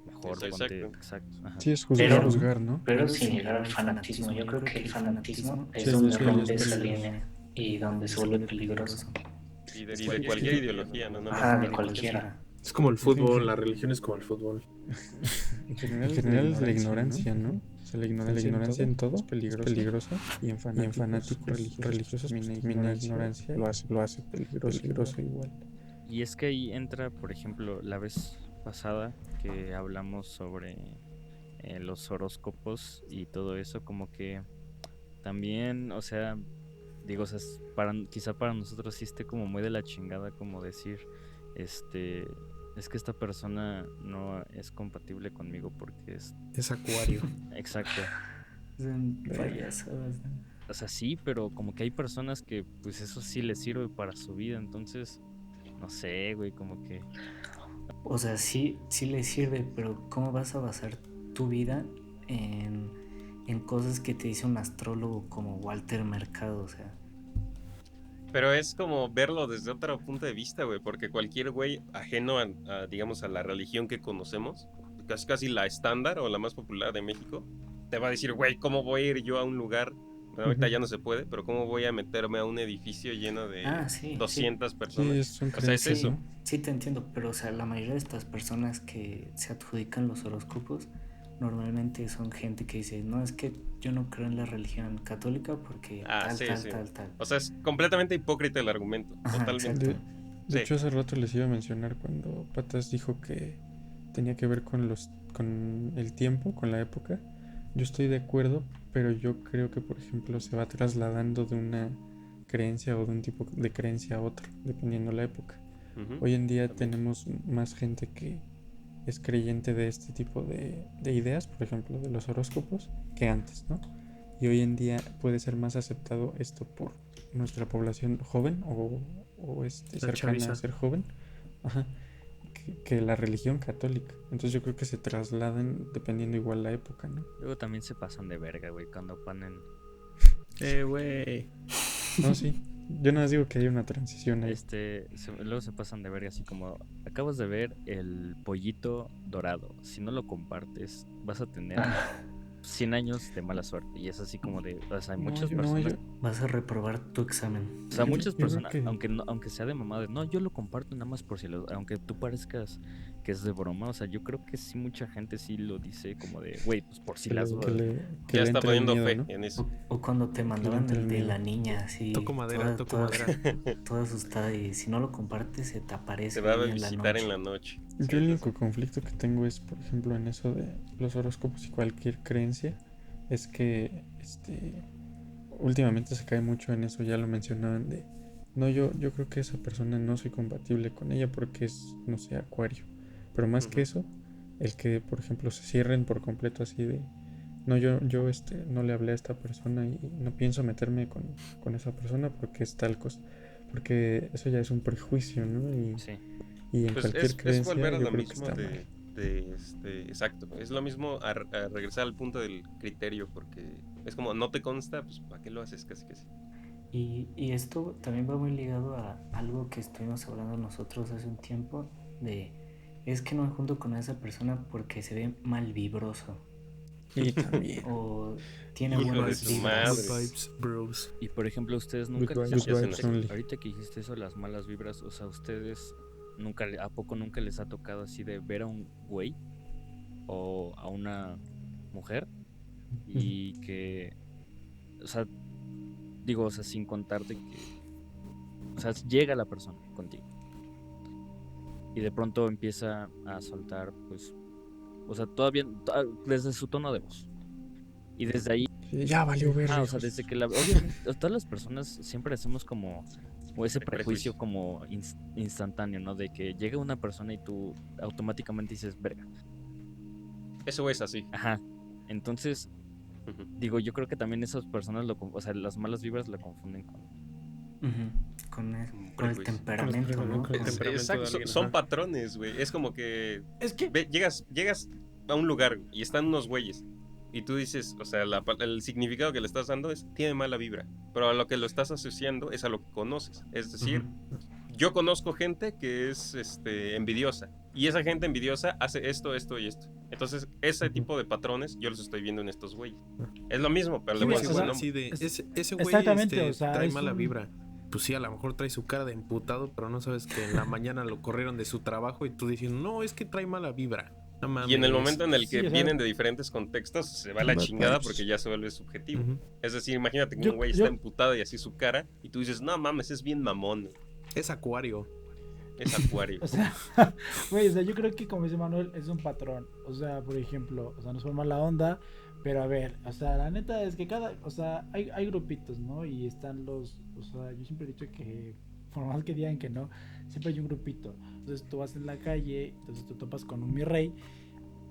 Speaker 5: mejor ponte... Exacto. Ajá.
Speaker 4: Sí, es juzgar, ¿no?
Speaker 2: Pero sin llegar al fanatismo. Yo creo que el fanatismo es donde rompe esa línea y donde se vuelve peligroso.
Speaker 3: Y de cualquier ideología, ¿no?
Speaker 2: Ajá, de cualquiera.
Speaker 6: Es como el fútbol, la religión es como el fútbol.
Speaker 4: En general es la ignorancia, ¿no? O sea, la ignorancia en todo es peligrosa, y en fanáticos religiosos la ignorancia lo hace peligroso igual.
Speaker 5: Y es que ahí entra, por ejemplo, la vez pasada que hablamos sobre los horóscopos y todo eso, como que también, o sea, digo, o sea, quizá para nosotros sí esté como muy de la chingada, como decir, es que esta persona no es compatible conmigo porque
Speaker 6: es acuario.
Speaker 5: Exacto.
Speaker 2: Son payasadas, ¿no?
Speaker 5: O sea, sí, pero como que hay personas que pues eso sí les sirve para su vida, entonces no sé, güey, como que...
Speaker 2: O sea, sí les sirve, pero ¿cómo vas a basar tu vida en cosas que te dice un astrólogo como Walter Mercado? O sea...
Speaker 3: Pero es como verlo desde otro punto de vista, güey, porque cualquier güey ajeno digamos, a la religión que conocemos, casi la estándar o la más popular de México, te va a decir, güey, ¿cómo voy a ir yo a un lugar? Bueno, ahorita ya no se puede, pero ¿cómo voy a meterme a un edificio lleno de
Speaker 2: Sí,
Speaker 3: 200
Speaker 4: Sí,
Speaker 3: personas?
Speaker 4: son
Speaker 3: O sea, es
Speaker 4: creencias,
Speaker 3: eso.
Speaker 4: ¿no?
Speaker 2: sí te entiendo, pero o sea, la mayoría de estas personas que se adjudican los horóscopos normalmente son gente que dice, no, es que yo no creo en la religión católica porque tal,
Speaker 3: Sí,
Speaker 2: tal,
Speaker 3: sí.
Speaker 2: tal, tal.
Speaker 3: O sea, es completamente hipócrita el argumento,
Speaker 2: Ajá,
Speaker 3: totalmente.
Speaker 2: exacto.
Speaker 4: De
Speaker 3: Sí.
Speaker 4: hecho, hace rato les iba a mencionar cuando Patas dijo que tenía que ver con con el tiempo, con la época. Yo estoy de acuerdo, pero yo creo que, por ejemplo, se va trasladando de una creencia o de un tipo de creencia a otro, dependiendo la época.
Speaker 3: Ujú,
Speaker 4: Hoy en día
Speaker 3: también.
Speaker 4: tenemos más gente que es creyente de este tipo de ideas, por ejemplo, de los horóscopos, que antes, ¿no? Y hoy en día puede ser más aceptado esto por nuestra población joven o
Speaker 6: La
Speaker 4: cercana
Speaker 6: chaviza.
Speaker 4: a ser joven, ajá, que la religión católica. Entonces yo creo que se trasladan dependiendo igual la época, ¿no?
Speaker 5: Luego también se pasan de verga, güey, cuando ponen
Speaker 6: Güey.
Speaker 4: No, sí. Yo nada más digo que hay una transición ahí.
Speaker 5: luego se pasan de verga así como acabas de ver el pollito dorado. Si no lo compartes, vas a tener 100 años de mala suerte. Y es así como de, o sea, hay muchas personas,
Speaker 2: Vas a reprobar tu examen.
Speaker 5: o sea,
Speaker 4: yo-
Speaker 5: muchas
Speaker 4: yo creo
Speaker 5: personas,
Speaker 4: que-
Speaker 5: aunque sea de mamá, no, yo lo comparto nada más por si aunque tú parezcas que es de broma, o sea, yo creo que sí mucha gente sí lo dice como de, güey, pues por si
Speaker 4: que
Speaker 5: las
Speaker 4: le, que
Speaker 5: dudas.
Speaker 4: le, que
Speaker 3: Ya
Speaker 4: le
Speaker 3: está
Speaker 4: entre el
Speaker 3: poniendo
Speaker 4: miedo,
Speaker 3: fe
Speaker 4: ¿no?
Speaker 3: en eso.
Speaker 2: O cuando te mandaban
Speaker 4: entre
Speaker 2: el
Speaker 4: el
Speaker 2: de
Speaker 4: miedo.
Speaker 2: la niña, así,
Speaker 6: Toco madera, toco madera.
Speaker 2: toda asustada, y si no lo compartes se te aparece
Speaker 3: Te va a
Speaker 2: ahí en la
Speaker 3: visitar
Speaker 2: noche.
Speaker 3: en la noche.
Speaker 4: Yo
Speaker 3: Sí,
Speaker 4: el
Speaker 3: sí,
Speaker 4: único
Speaker 3: sí.
Speaker 4: conflicto que tengo es, por ejemplo, en eso de los horóscopos y cualquier creencia, es que últimamente se cae mucho en eso, ya lo mencionaban de, no, yo creo que esa persona no soy compatible con ella porque es, no sé, acuario. Pero más que
Speaker 3: Ujú.
Speaker 4: eso, el que, por ejemplo, se cierren por completo así de, no, yo no le hablé a esta persona y no pienso meterme con esa persona porque es tal cosa. Porque eso ya es un prejuicio, ¿no?
Speaker 5: Sí.
Speaker 4: Y en
Speaker 3: Pues
Speaker 4: cualquier
Speaker 3: es
Speaker 4: creencia
Speaker 3: volver a
Speaker 4: yo
Speaker 3: lo
Speaker 4: creo que
Speaker 3: mismo
Speaker 4: está mal.
Speaker 3: exacto. Es lo mismo a regresar al punto del criterio, porque es como, no te consta, pues ¿para qué lo haces? Casi que sí.
Speaker 2: Y esto también va muy ligado a algo que estuvimos hablando nosotros hace un tiempo, de es que no me junto con esa persona porque se ve mal vibroso
Speaker 4: Y también.
Speaker 2: o tiene
Speaker 3: Hijo de
Speaker 2: buenas
Speaker 3: su
Speaker 2: vibras.
Speaker 6: Good
Speaker 3: madre.
Speaker 6: vibes, bros.
Speaker 5: Y por ejemplo, ustedes
Speaker 4: Good
Speaker 5: nunca les
Speaker 4: vibes,
Speaker 3: Ya hacen
Speaker 4: vibes
Speaker 3: así.
Speaker 4: only.
Speaker 5: ahorita que dijiste eso, las malas vibras, o sea, ustedes ¿a poco nunca les ha tocado así de ver a un güey o a una mujer y que, o sea, digo, o sea, sin contarte que, o sea, llega la persona contigo y de pronto empieza a soltar, pues, o sea, todavía desde su tono de voz y desde ahí,
Speaker 4: Sí, ya valió ver.
Speaker 5: o sea, desde que obviamente todas las personas siempre hacemos como o ese
Speaker 3: El
Speaker 5: prejuicio
Speaker 3: prejuicio.
Speaker 5: como instantáneo, ¿no? De que llega una persona y tú automáticamente dices, verga.
Speaker 3: Eso es así.
Speaker 5: Ajá. Entonces,
Speaker 3: Ujú.
Speaker 5: digo, yo creo que también esas personas, o sea, las malas vibras lo confunden con...
Speaker 2: Ujú, con el
Speaker 3: Prejuicio.
Speaker 2: temperamento, ¿no?
Speaker 6: Con el
Speaker 2: Con-
Speaker 6: temperamento
Speaker 3: Exacto,
Speaker 6: de alguien,
Speaker 3: son
Speaker 6: ajá.
Speaker 3: patrones, güey. Es como que
Speaker 1: Es que,
Speaker 3: llegas a un lugar y están unos güeyes y tú dices, o sea, el significado que le estás dando es tiene mala vibra, pero a lo que lo estás asociando es a lo que conoces. Es decir,
Speaker 2: Ujú.
Speaker 3: yo conozco gente que es envidiosa y esa gente envidiosa hace esto, esto y esto. Entonces, ese tipo de patrones yo los estoy viendo en estos güeyes. Es lo mismo, pero
Speaker 1: Sí,
Speaker 3: le
Speaker 1: mira,
Speaker 3: pones
Speaker 1: o
Speaker 3: ese
Speaker 1: sea,
Speaker 3: nombre.
Speaker 6: Así de, ese güey
Speaker 1: exactamente, o sea,
Speaker 6: trae
Speaker 1: es
Speaker 6: mala
Speaker 1: un-
Speaker 6: vibra. Pues sí, a lo mejor trae su cara de emputado, pero no sabes que en la mañana lo corrieron de su trabajo y tú dices, no, es que trae mala vibra. No mames.
Speaker 3: Y en el momento en el que
Speaker 1: Sí, o sea,
Speaker 3: vienen de diferentes contextos, se va a la
Speaker 4: Bad
Speaker 3: chingada
Speaker 4: vibes.
Speaker 3: porque ya se vuelve subjetivo.
Speaker 6: Ujú.
Speaker 3: Es decir, imagínate que
Speaker 1: Yo-
Speaker 3: un güey
Speaker 1: yo-
Speaker 3: está emputado y así su cara, y tú dices, no mames, es bien mamón,
Speaker 6: Es acuario.
Speaker 3: es acuario.
Speaker 1: O sea, güey, o sea, yo creo que como dice Manuel, es un patrón. O sea, por ejemplo, o sea, nos forma la onda, pero a ver, o sea, la neta es que o sea, hay grupitos, ¿no? Y están o sea, yo siempre he dicho que, por más que digan que no, siempre hay un grupito. Entonces tú vas en la calle, entonces tú topas con un mi rey,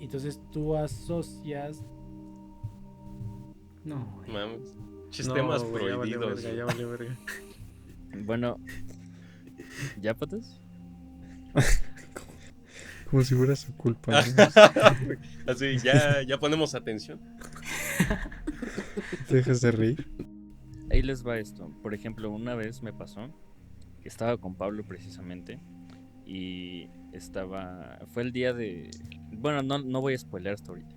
Speaker 1: y entonces tú asocias.
Speaker 2: No, güey.
Speaker 3: Mames. Sistemas
Speaker 6: güey, ya valió
Speaker 3: prohibidos.
Speaker 6: verga, ya valió verga.
Speaker 5: Bueno, ¿ya, patas?
Speaker 4: Como si fuera su culpa, ¿no?
Speaker 3: Así, ya ponemos atención.
Speaker 4: Te dejas de reír.
Speaker 5: Ahí les va esto. Por ejemplo, una vez me pasó que estaba con Pablo precisamente y fue el día de... Bueno, no voy a spoiler hasta ahorita.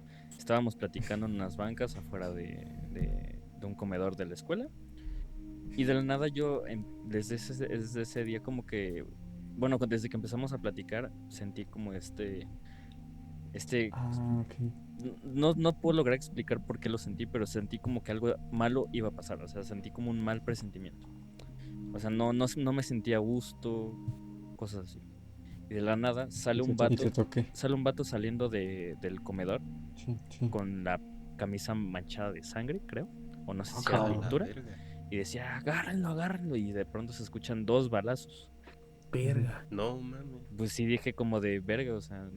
Speaker 5: estábamos platicando en unas bancas afuera de un comedor de la escuela. Y de la nada yo, desde ese día como que, bueno, desde que empezamos a platicar, sentí como
Speaker 4: Ok.
Speaker 5: no puedo lograr explicar por qué lo sentí, pero sentí como que algo malo iba a pasar, o sea, sentí como un mal presentimiento. O sea, no me sentía a gusto, cosas así. Y de la nada
Speaker 4: Y te toqué.
Speaker 5: sale un vato saliendo del comedor
Speaker 4: Sí.
Speaker 5: con la camisa manchada de sangre, creo, o no sé si
Speaker 2: Ah,
Speaker 5: era
Speaker 2: cabrón.
Speaker 5: pintura, y decía, agárrenlo, y de pronto se escuchan 2 balazos.
Speaker 6: Verga.
Speaker 3: No mames.
Speaker 5: Pues sí dije como de verga, o sea,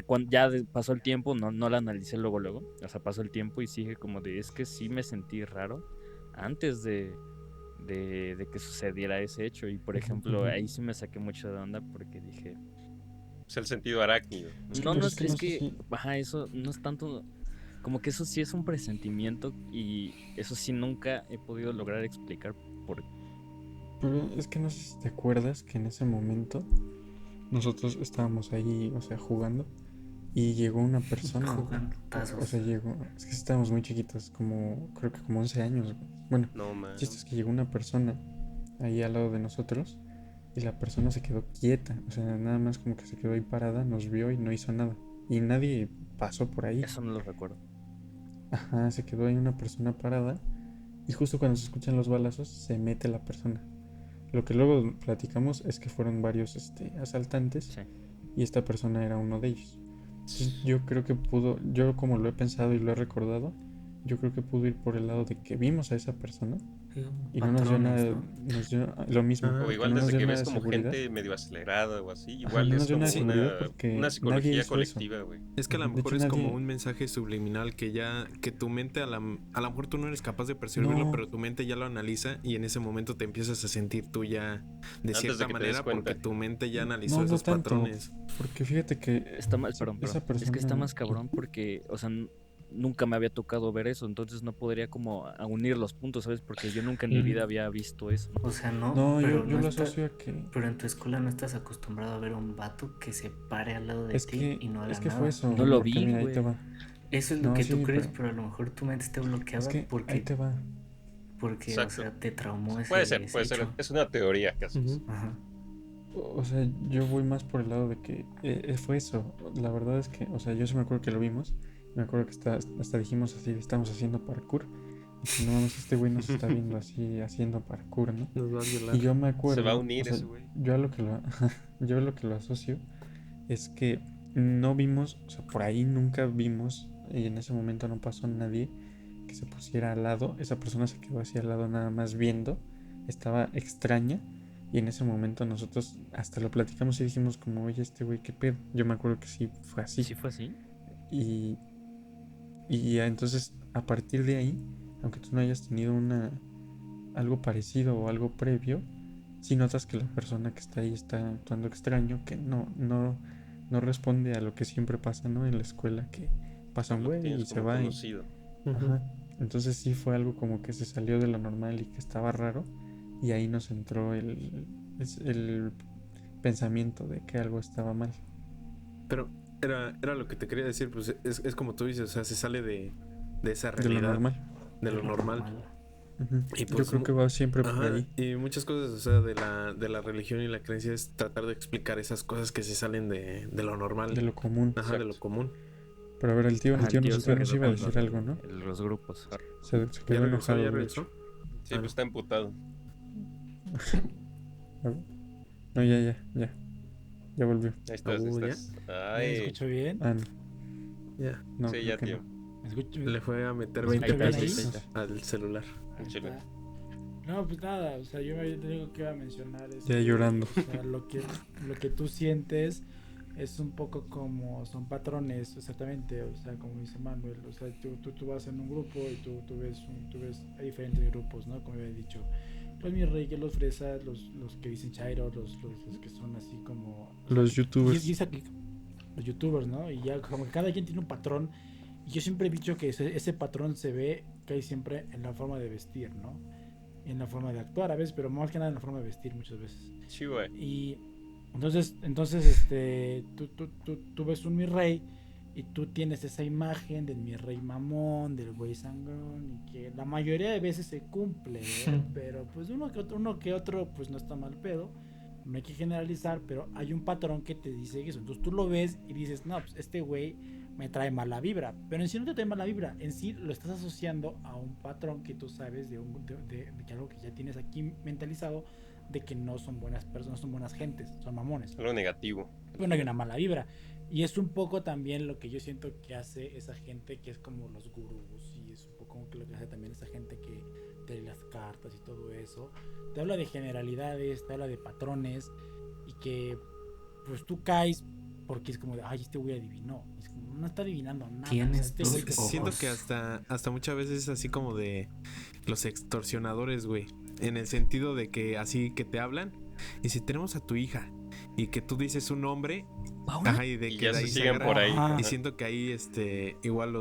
Speaker 5: cuando pasó el tiempo, no la analicé luego, o sea, pasó el tiempo y sí dije como de, es que sí me sentí raro antes de que sucediera ese hecho, y por ejemplo, ahí sí me saqué mucho de onda porque dije,
Speaker 3: Es el sentido arácnido.
Speaker 5: no,
Speaker 4: es que no sé si-
Speaker 5: ajá, eso no es tanto, como que eso sí es un presentimiento y eso sí nunca he podido lograr explicar por
Speaker 4: Pero es que no sé si te acuerdas que en ese momento nosotros estábamos ahí, o sea, jugando. Y llegó una persona.
Speaker 2: Jugando
Speaker 4: O
Speaker 2: tazos.
Speaker 4: sea, llegó. Es que estábamos muy chiquitos, creo que como 11 años. Bueno,
Speaker 3: No
Speaker 4: el
Speaker 3: mames.
Speaker 4: chiste es que llegó una persona ahí al lado de nosotros. Y la persona se quedó quieta. O sea, nada más como que se quedó ahí parada, nos vio y no hizo nada. Y nadie pasó por ahí.
Speaker 5: eso no lo recuerdo.
Speaker 4: Ajá, se quedó ahí una persona parada. Y justo cuando se escuchan los balazos, se mete la persona. Lo que luego platicamos es que fueron varios asaltantes.
Speaker 5: Sí.
Speaker 4: Y esta persona era uno de ellos. Entonces yo creo que yo como lo he pensado y lo he recordado, yo creo que pudo ir por el lado de que vimos a esa persona y no nos dio
Speaker 2: Patrones,
Speaker 4: nada,
Speaker 2: ¿no?
Speaker 4: nos dio lo mismo,
Speaker 6: Ah,
Speaker 3: O
Speaker 4: que
Speaker 3: igual
Speaker 4: no nos
Speaker 3: desde
Speaker 4: dio
Speaker 3: que
Speaker 4: nada
Speaker 3: ves
Speaker 4: de
Speaker 3: como
Speaker 4: seguridad.
Speaker 3: gente medio acelerada o así,
Speaker 4: Ajá,
Speaker 3: igual
Speaker 4: no
Speaker 3: es
Speaker 4: nos dio
Speaker 3: como
Speaker 4: nada de seguridad porque
Speaker 3: una
Speaker 4: nadie
Speaker 3: psicología
Speaker 4: hizo eso.
Speaker 3: colectiva, güey.
Speaker 6: Es que a lo
Speaker 4: Ujú. De
Speaker 6: mejor
Speaker 4: hecho,
Speaker 6: es como
Speaker 4: nadie-
Speaker 6: un mensaje subliminal que tu mente a lo mejor tú no eres capaz de percibirlo,
Speaker 4: No.
Speaker 6: pero tu mente ya lo analiza y en ese momento te empiezas a sentir tú ya de
Speaker 3: Antes
Speaker 6: cierta
Speaker 3: de que te des
Speaker 6: manera
Speaker 3: cuenta.
Speaker 6: porque tu mente ya analizó
Speaker 4: No
Speaker 6: esos
Speaker 4: tanto,
Speaker 6: patrones.
Speaker 4: porque fíjate que
Speaker 5: Está mal,
Speaker 4: esa
Speaker 5: perdón.
Speaker 4: persona...
Speaker 5: Es que está más cabrón porque, o sea, nunca me había tocado ver eso, entonces no podría como a unir los puntos, ¿sabes? Porque yo nunca en mi vida había visto eso.
Speaker 2: O sea, no,
Speaker 4: No,
Speaker 2: pero
Speaker 4: yo
Speaker 2: no
Speaker 4: lo
Speaker 2: está.
Speaker 4: asocio a que...
Speaker 2: Pero en tu escuela no estás acostumbrado a ver a un vato que se pare al lado de
Speaker 4: Es
Speaker 2: ti
Speaker 4: que,
Speaker 2: y no haga
Speaker 4: es que
Speaker 2: nada.
Speaker 4: fue eso,
Speaker 5: No lo
Speaker 4: porque
Speaker 5: vi,
Speaker 4: mira, ahí te
Speaker 5: güey.
Speaker 4: va.
Speaker 2: Eso es lo
Speaker 4: No,
Speaker 2: que tú
Speaker 4: sí,
Speaker 2: crees,
Speaker 4: pero-
Speaker 2: pero a lo mejor tu mente está
Speaker 4: Es
Speaker 2: bloqueada
Speaker 4: que ahí
Speaker 2: porque,
Speaker 4: te va.
Speaker 2: o
Speaker 3: Exacto.
Speaker 2: sea, te traumó ese
Speaker 3: Puede ser,
Speaker 2: hecho.
Speaker 3: es una teoría casi.
Speaker 6: Ujú.
Speaker 2: Ajá.
Speaker 4: O sea, yo voy más por el lado de que fue eso. La verdad es que, o sea, yo sí me acuerdo que lo vimos. Me acuerdo que hasta dijimos así, estamos haciendo parkour. Y que no mames, este güey nos está viendo así haciendo parkour, ¿no?
Speaker 6: Nos va a violar.
Speaker 4: Y yo me acuerdo.
Speaker 3: Se va a unir
Speaker 4: o sea,
Speaker 3: ese güey.
Speaker 4: yo a lo que yo a lo que lo asocio es que no vimos, o sea, por ahí nunca vimos, y en ese momento no pasó nadie que se pusiera al lado. Esa persona se quedó así al lado nada más viendo. Estaba extraña. Y en ese momento nosotros hasta lo platicamos y dijimos como, oye, este güey, ¿qué pedo? Yo me acuerdo que sí fue así.
Speaker 5: ¿Sí fue así?
Speaker 4: Y, y ya entonces, a partir de ahí, aunque tú no hayas tenido algo parecido o algo previo, sí notas que la persona que está ahí está actuando extraño, que no responde a lo que siempre pasa, ¿no? En la escuela, que pasa un
Speaker 3: Lo que
Speaker 4: güey
Speaker 3: tienes
Speaker 4: y se
Speaker 3: como
Speaker 4: va.
Speaker 3: conocido.
Speaker 4: Ajá. Entonces sí fue algo como que se salió de lo normal y que estaba raro. Y ahí nos entró el pensamiento de que algo estaba mal.
Speaker 6: Pero era lo que te quería decir, pues es como tú dices, o sea, se sale de esa
Speaker 4: De lo
Speaker 6: realidad,
Speaker 4: normal.
Speaker 6: de lo normal.
Speaker 4: Ujú.
Speaker 6: Y
Speaker 4: Yo
Speaker 6: pues
Speaker 4: creo que va siempre por
Speaker 6: Ajá,
Speaker 4: ahí.
Speaker 6: y muchas cosas, o sea, de la religión y la creencia es tratar de explicar esas cosas que se salen de lo normal.
Speaker 4: De lo común.
Speaker 6: Ajá, de lo común.
Speaker 4: Pero a ver, el tío
Speaker 5: Ajá, el tío se
Speaker 4: nos iba a
Speaker 5: quedó
Speaker 4: decir
Speaker 5: con
Speaker 4: algo, ¿no?
Speaker 5: los grupos.
Speaker 4: Se
Speaker 6: ¿Ya
Speaker 4: quedó
Speaker 6: regresó?
Speaker 4: enojado.
Speaker 6: ¿Ya
Speaker 4: de
Speaker 6: regresó?
Speaker 4: hecho.
Speaker 3: Sí, pues está emputado.
Speaker 4: A ver. No, ya. Ya volvió.
Speaker 3: Ahí estás, ahí
Speaker 6: ¿ya?
Speaker 3: estás.
Speaker 1: ¿Me
Speaker 3: Ay,
Speaker 1: escucho bien?
Speaker 4: Ah, no.
Speaker 6: Ya.
Speaker 4: No,
Speaker 3: sí,
Speaker 4: creo
Speaker 3: ya,
Speaker 4: que
Speaker 3: tío.
Speaker 4: no.
Speaker 1: ¿Me escucho?
Speaker 6: Le fue a meter
Speaker 1: Ahí
Speaker 6: 20
Speaker 1: está, ahí
Speaker 6: pesos
Speaker 4: está.
Speaker 6: al celular.
Speaker 1: Ahí
Speaker 3: Chile.
Speaker 1: está. No, pues nada, o sea, yo te digo que iba a mencionar es
Speaker 4: Ya
Speaker 1: que,
Speaker 4: llorando.
Speaker 1: o sea, lo que tú sientes es un poco como son patrones, exactamente, o sea, como dice Manuel, o sea, tú vas en un grupo y tú ves hay diferentes grupos, ¿no? Como había dicho, los mi rey, que los fresas, los que dicen chairo, los que son así como
Speaker 4: Los youtubers.
Speaker 1: los youtubers, ¿no? Y ya como que cada quien tiene un patrón. Y yo siempre he dicho que ese patrón se ve casi siempre en la forma de vestir, ¿no? En la forma de actuar a veces, pero más que nada en la forma de vestir muchas veces.
Speaker 3: Sí, güey.
Speaker 1: Y entonces tú ves un mi rey y tú tienes esa imagen del mi rey mamón, del güey sangrón, y que la mayoría de veces se cumple, pero pues uno que otro pues no está mal pedo, no hay que generalizar, pero hay un patrón que te dice eso, entonces tú lo ves y dices, no, pues este güey me trae mala vibra, pero en sí no te trae mala vibra, en sí lo estás asociando a un patrón que tú sabes de que algo que ya tienes aquí mentalizado, de que no son buenas personas, son buenas gentes, son mamones.
Speaker 3: Algo negativo.
Speaker 1: Bueno, hay una mala vibra. Y es un poco también lo que yo siento que hace esa gente que es como los gurús, y es un poco como que lo que hace también esa gente que te lee las cartas y todo eso. Te habla de generalidades, te habla de patrones, y que pues tú caes porque es como de, ay, este güey adivinó. Y es como, no está adivinando nada.
Speaker 2: Tienes
Speaker 1: este
Speaker 2: dos
Speaker 1: güey
Speaker 2: ojos.
Speaker 6: Siento que hasta muchas veces es así como de los extorsionadores, güey. En el sentido de que así que te hablan y si tenemos a tu hija y que tú dices un nombre, ajá, y de
Speaker 3: Y
Speaker 6: que
Speaker 3: ya
Speaker 6: de
Speaker 3: se
Speaker 6: ahí
Speaker 3: siguen
Speaker 6: agarra.
Speaker 3: por ahí.
Speaker 1: Ajá.
Speaker 6: Y siento que ahí igual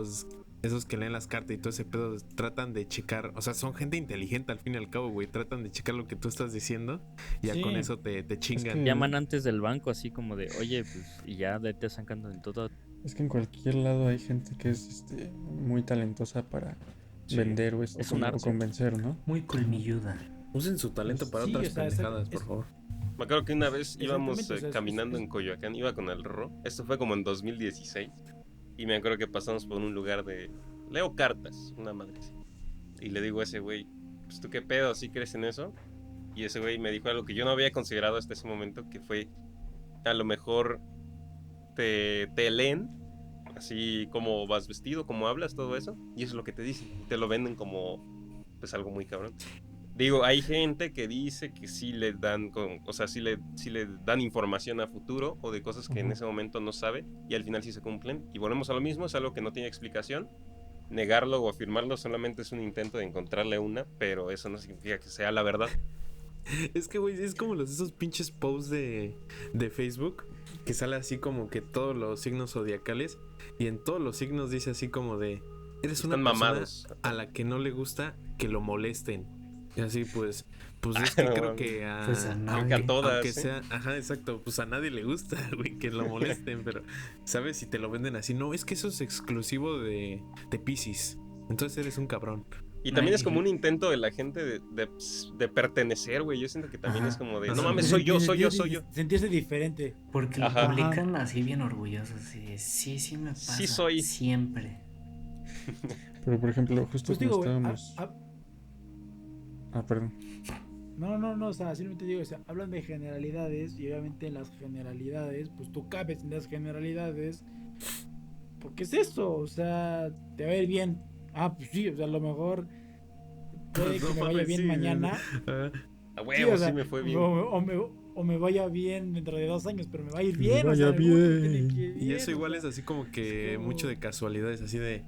Speaker 6: esos que leen las cartas y todo ese pedo tratan de checar, o sea, son gente inteligente al fin y al cabo, güey, tratan de checar lo que tú estás diciendo y ya
Speaker 1: Sí.
Speaker 6: con eso te chingan.
Speaker 4: que-
Speaker 5: Llaman antes del banco así como de, oye, pues, y ya de te sacando del todo.
Speaker 4: Es que en cualquier lado hay gente que es muy talentosa para
Speaker 6: Sí.
Speaker 4: vender o,
Speaker 5: Es un
Speaker 4: o
Speaker 5: arte.
Speaker 4: convencer, ¿no?
Speaker 2: Muy colmilluda.
Speaker 6: Usen su talento para
Speaker 1: Sí,
Speaker 6: otras
Speaker 1: o sea,
Speaker 6: pendejadas, por favor.
Speaker 3: Me acuerdo que una vez íbamos
Speaker 1: Exactamente, o sea,
Speaker 3: caminando en Coyoacán, iba con el Ro. Esto fue como en 2016. Y me acuerdo que pasamos por un lugar de... Leo cartas, una madre así. Y le digo a ese güey, pues tú qué pedo, ¿sí crees en eso? Y ese güey me dijo algo que yo no había considerado hasta ese momento, que fue, a lo mejor te leen, así como vas vestido, cómo hablas, todo eso. Y eso es lo que te dicen. Y te lo venden como, pues algo muy cabrón. Digo, hay gente que dice que sí le dan, o sea, sí le dan información a futuro o de cosas que en
Speaker 4: Ujú.
Speaker 3: ese momento no sabe y al final sí se cumplen. Y volvemos a lo mismo, es algo que no tiene explicación. Negarlo o afirmarlo solamente es un intento de encontrarle una, pero eso no significa que sea la verdad.
Speaker 6: Es que, güey, es como esos pinches posts de Facebook que sale así como que todos los signos zodiacales y en todos los signos dice así como de eres una
Speaker 3: Están
Speaker 6: persona
Speaker 3: mamados.
Speaker 6: a la que no le gusta que lo molesten. Y así pues es
Speaker 3: Ah,
Speaker 6: que
Speaker 3: no
Speaker 6: creo
Speaker 3: mames.
Speaker 6: que a,
Speaker 2: Pues a nadie.
Speaker 6: aunque,
Speaker 3: A todas,
Speaker 6: aunque
Speaker 3: ¿eh?
Speaker 6: sea, ajá, exacto, pues a nadie le gusta, güey, que lo molesten, pero sabes si te lo venden así, no, es que eso es exclusivo de Piscis. Entonces eres un cabrón.
Speaker 3: Y también
Speaker 2: Ay,
Speaker 3: es como un intento de la gente de pertenecer, güey. Yo siento que también
Speaker 2: Ajá.
Speaker 3: es como de,
Speaker 2: O
Speaker 3: no
Speaker 2: sea,
Speaker 3: mames, soy yo.
Speaker 1: Sentirse diferente.
Speaker 2: Porque lo
Speaker 3: Ajá.
Speaker 2: publican así bien orgullosos. Así de, sí me pasa.
Speaker 3: Sí soy.
Speaker 2: Siempre.
Speaker 4: Pero por ejemplo, justo
Speaker 1: Pues digo,
Speaker 4: cuando
Speaker 1: güey,
Speaker 4: estábamos... perdón.
Speaker 1: no, o sea, simplemente digo, o sea, hablan de generalidades y obviamente en las generalidades, pues tú cabes en las generalidades, porque es eso, o sea, te va a ir bien. Pues sí, o sea, a lo mejor puede que me vaya
Speaker 6: mames,
Speaker 1: bien
Speaker 6: sí,
Speaker 1: mañana.
Speaker 6: Ah,
Speaker 3: A
Speaker 1: Sí,
Speaker 3: huevo,
Speaker 1: o sea,
Speaker 3: sí me fue bien.
Speaker 1: o me vaya bien dentro de 2 años, pero me va a ir
Speaker 4: Me
Speaker 1: bien, o
Speaker 4: vaya
Speaker 1: sea, de algún modo
Speaker 4: bien.
Speaker 1: tiene que ir
Speaker 6: y eso
Speaker 1: bien,
Speaker 6: igual
Speaker 1: o
Speaker 6: es
Speaker 1: sea.
Speaker 6: así como que
Speaker 1: es como-
Speaker 6: mucho de casualidades, así de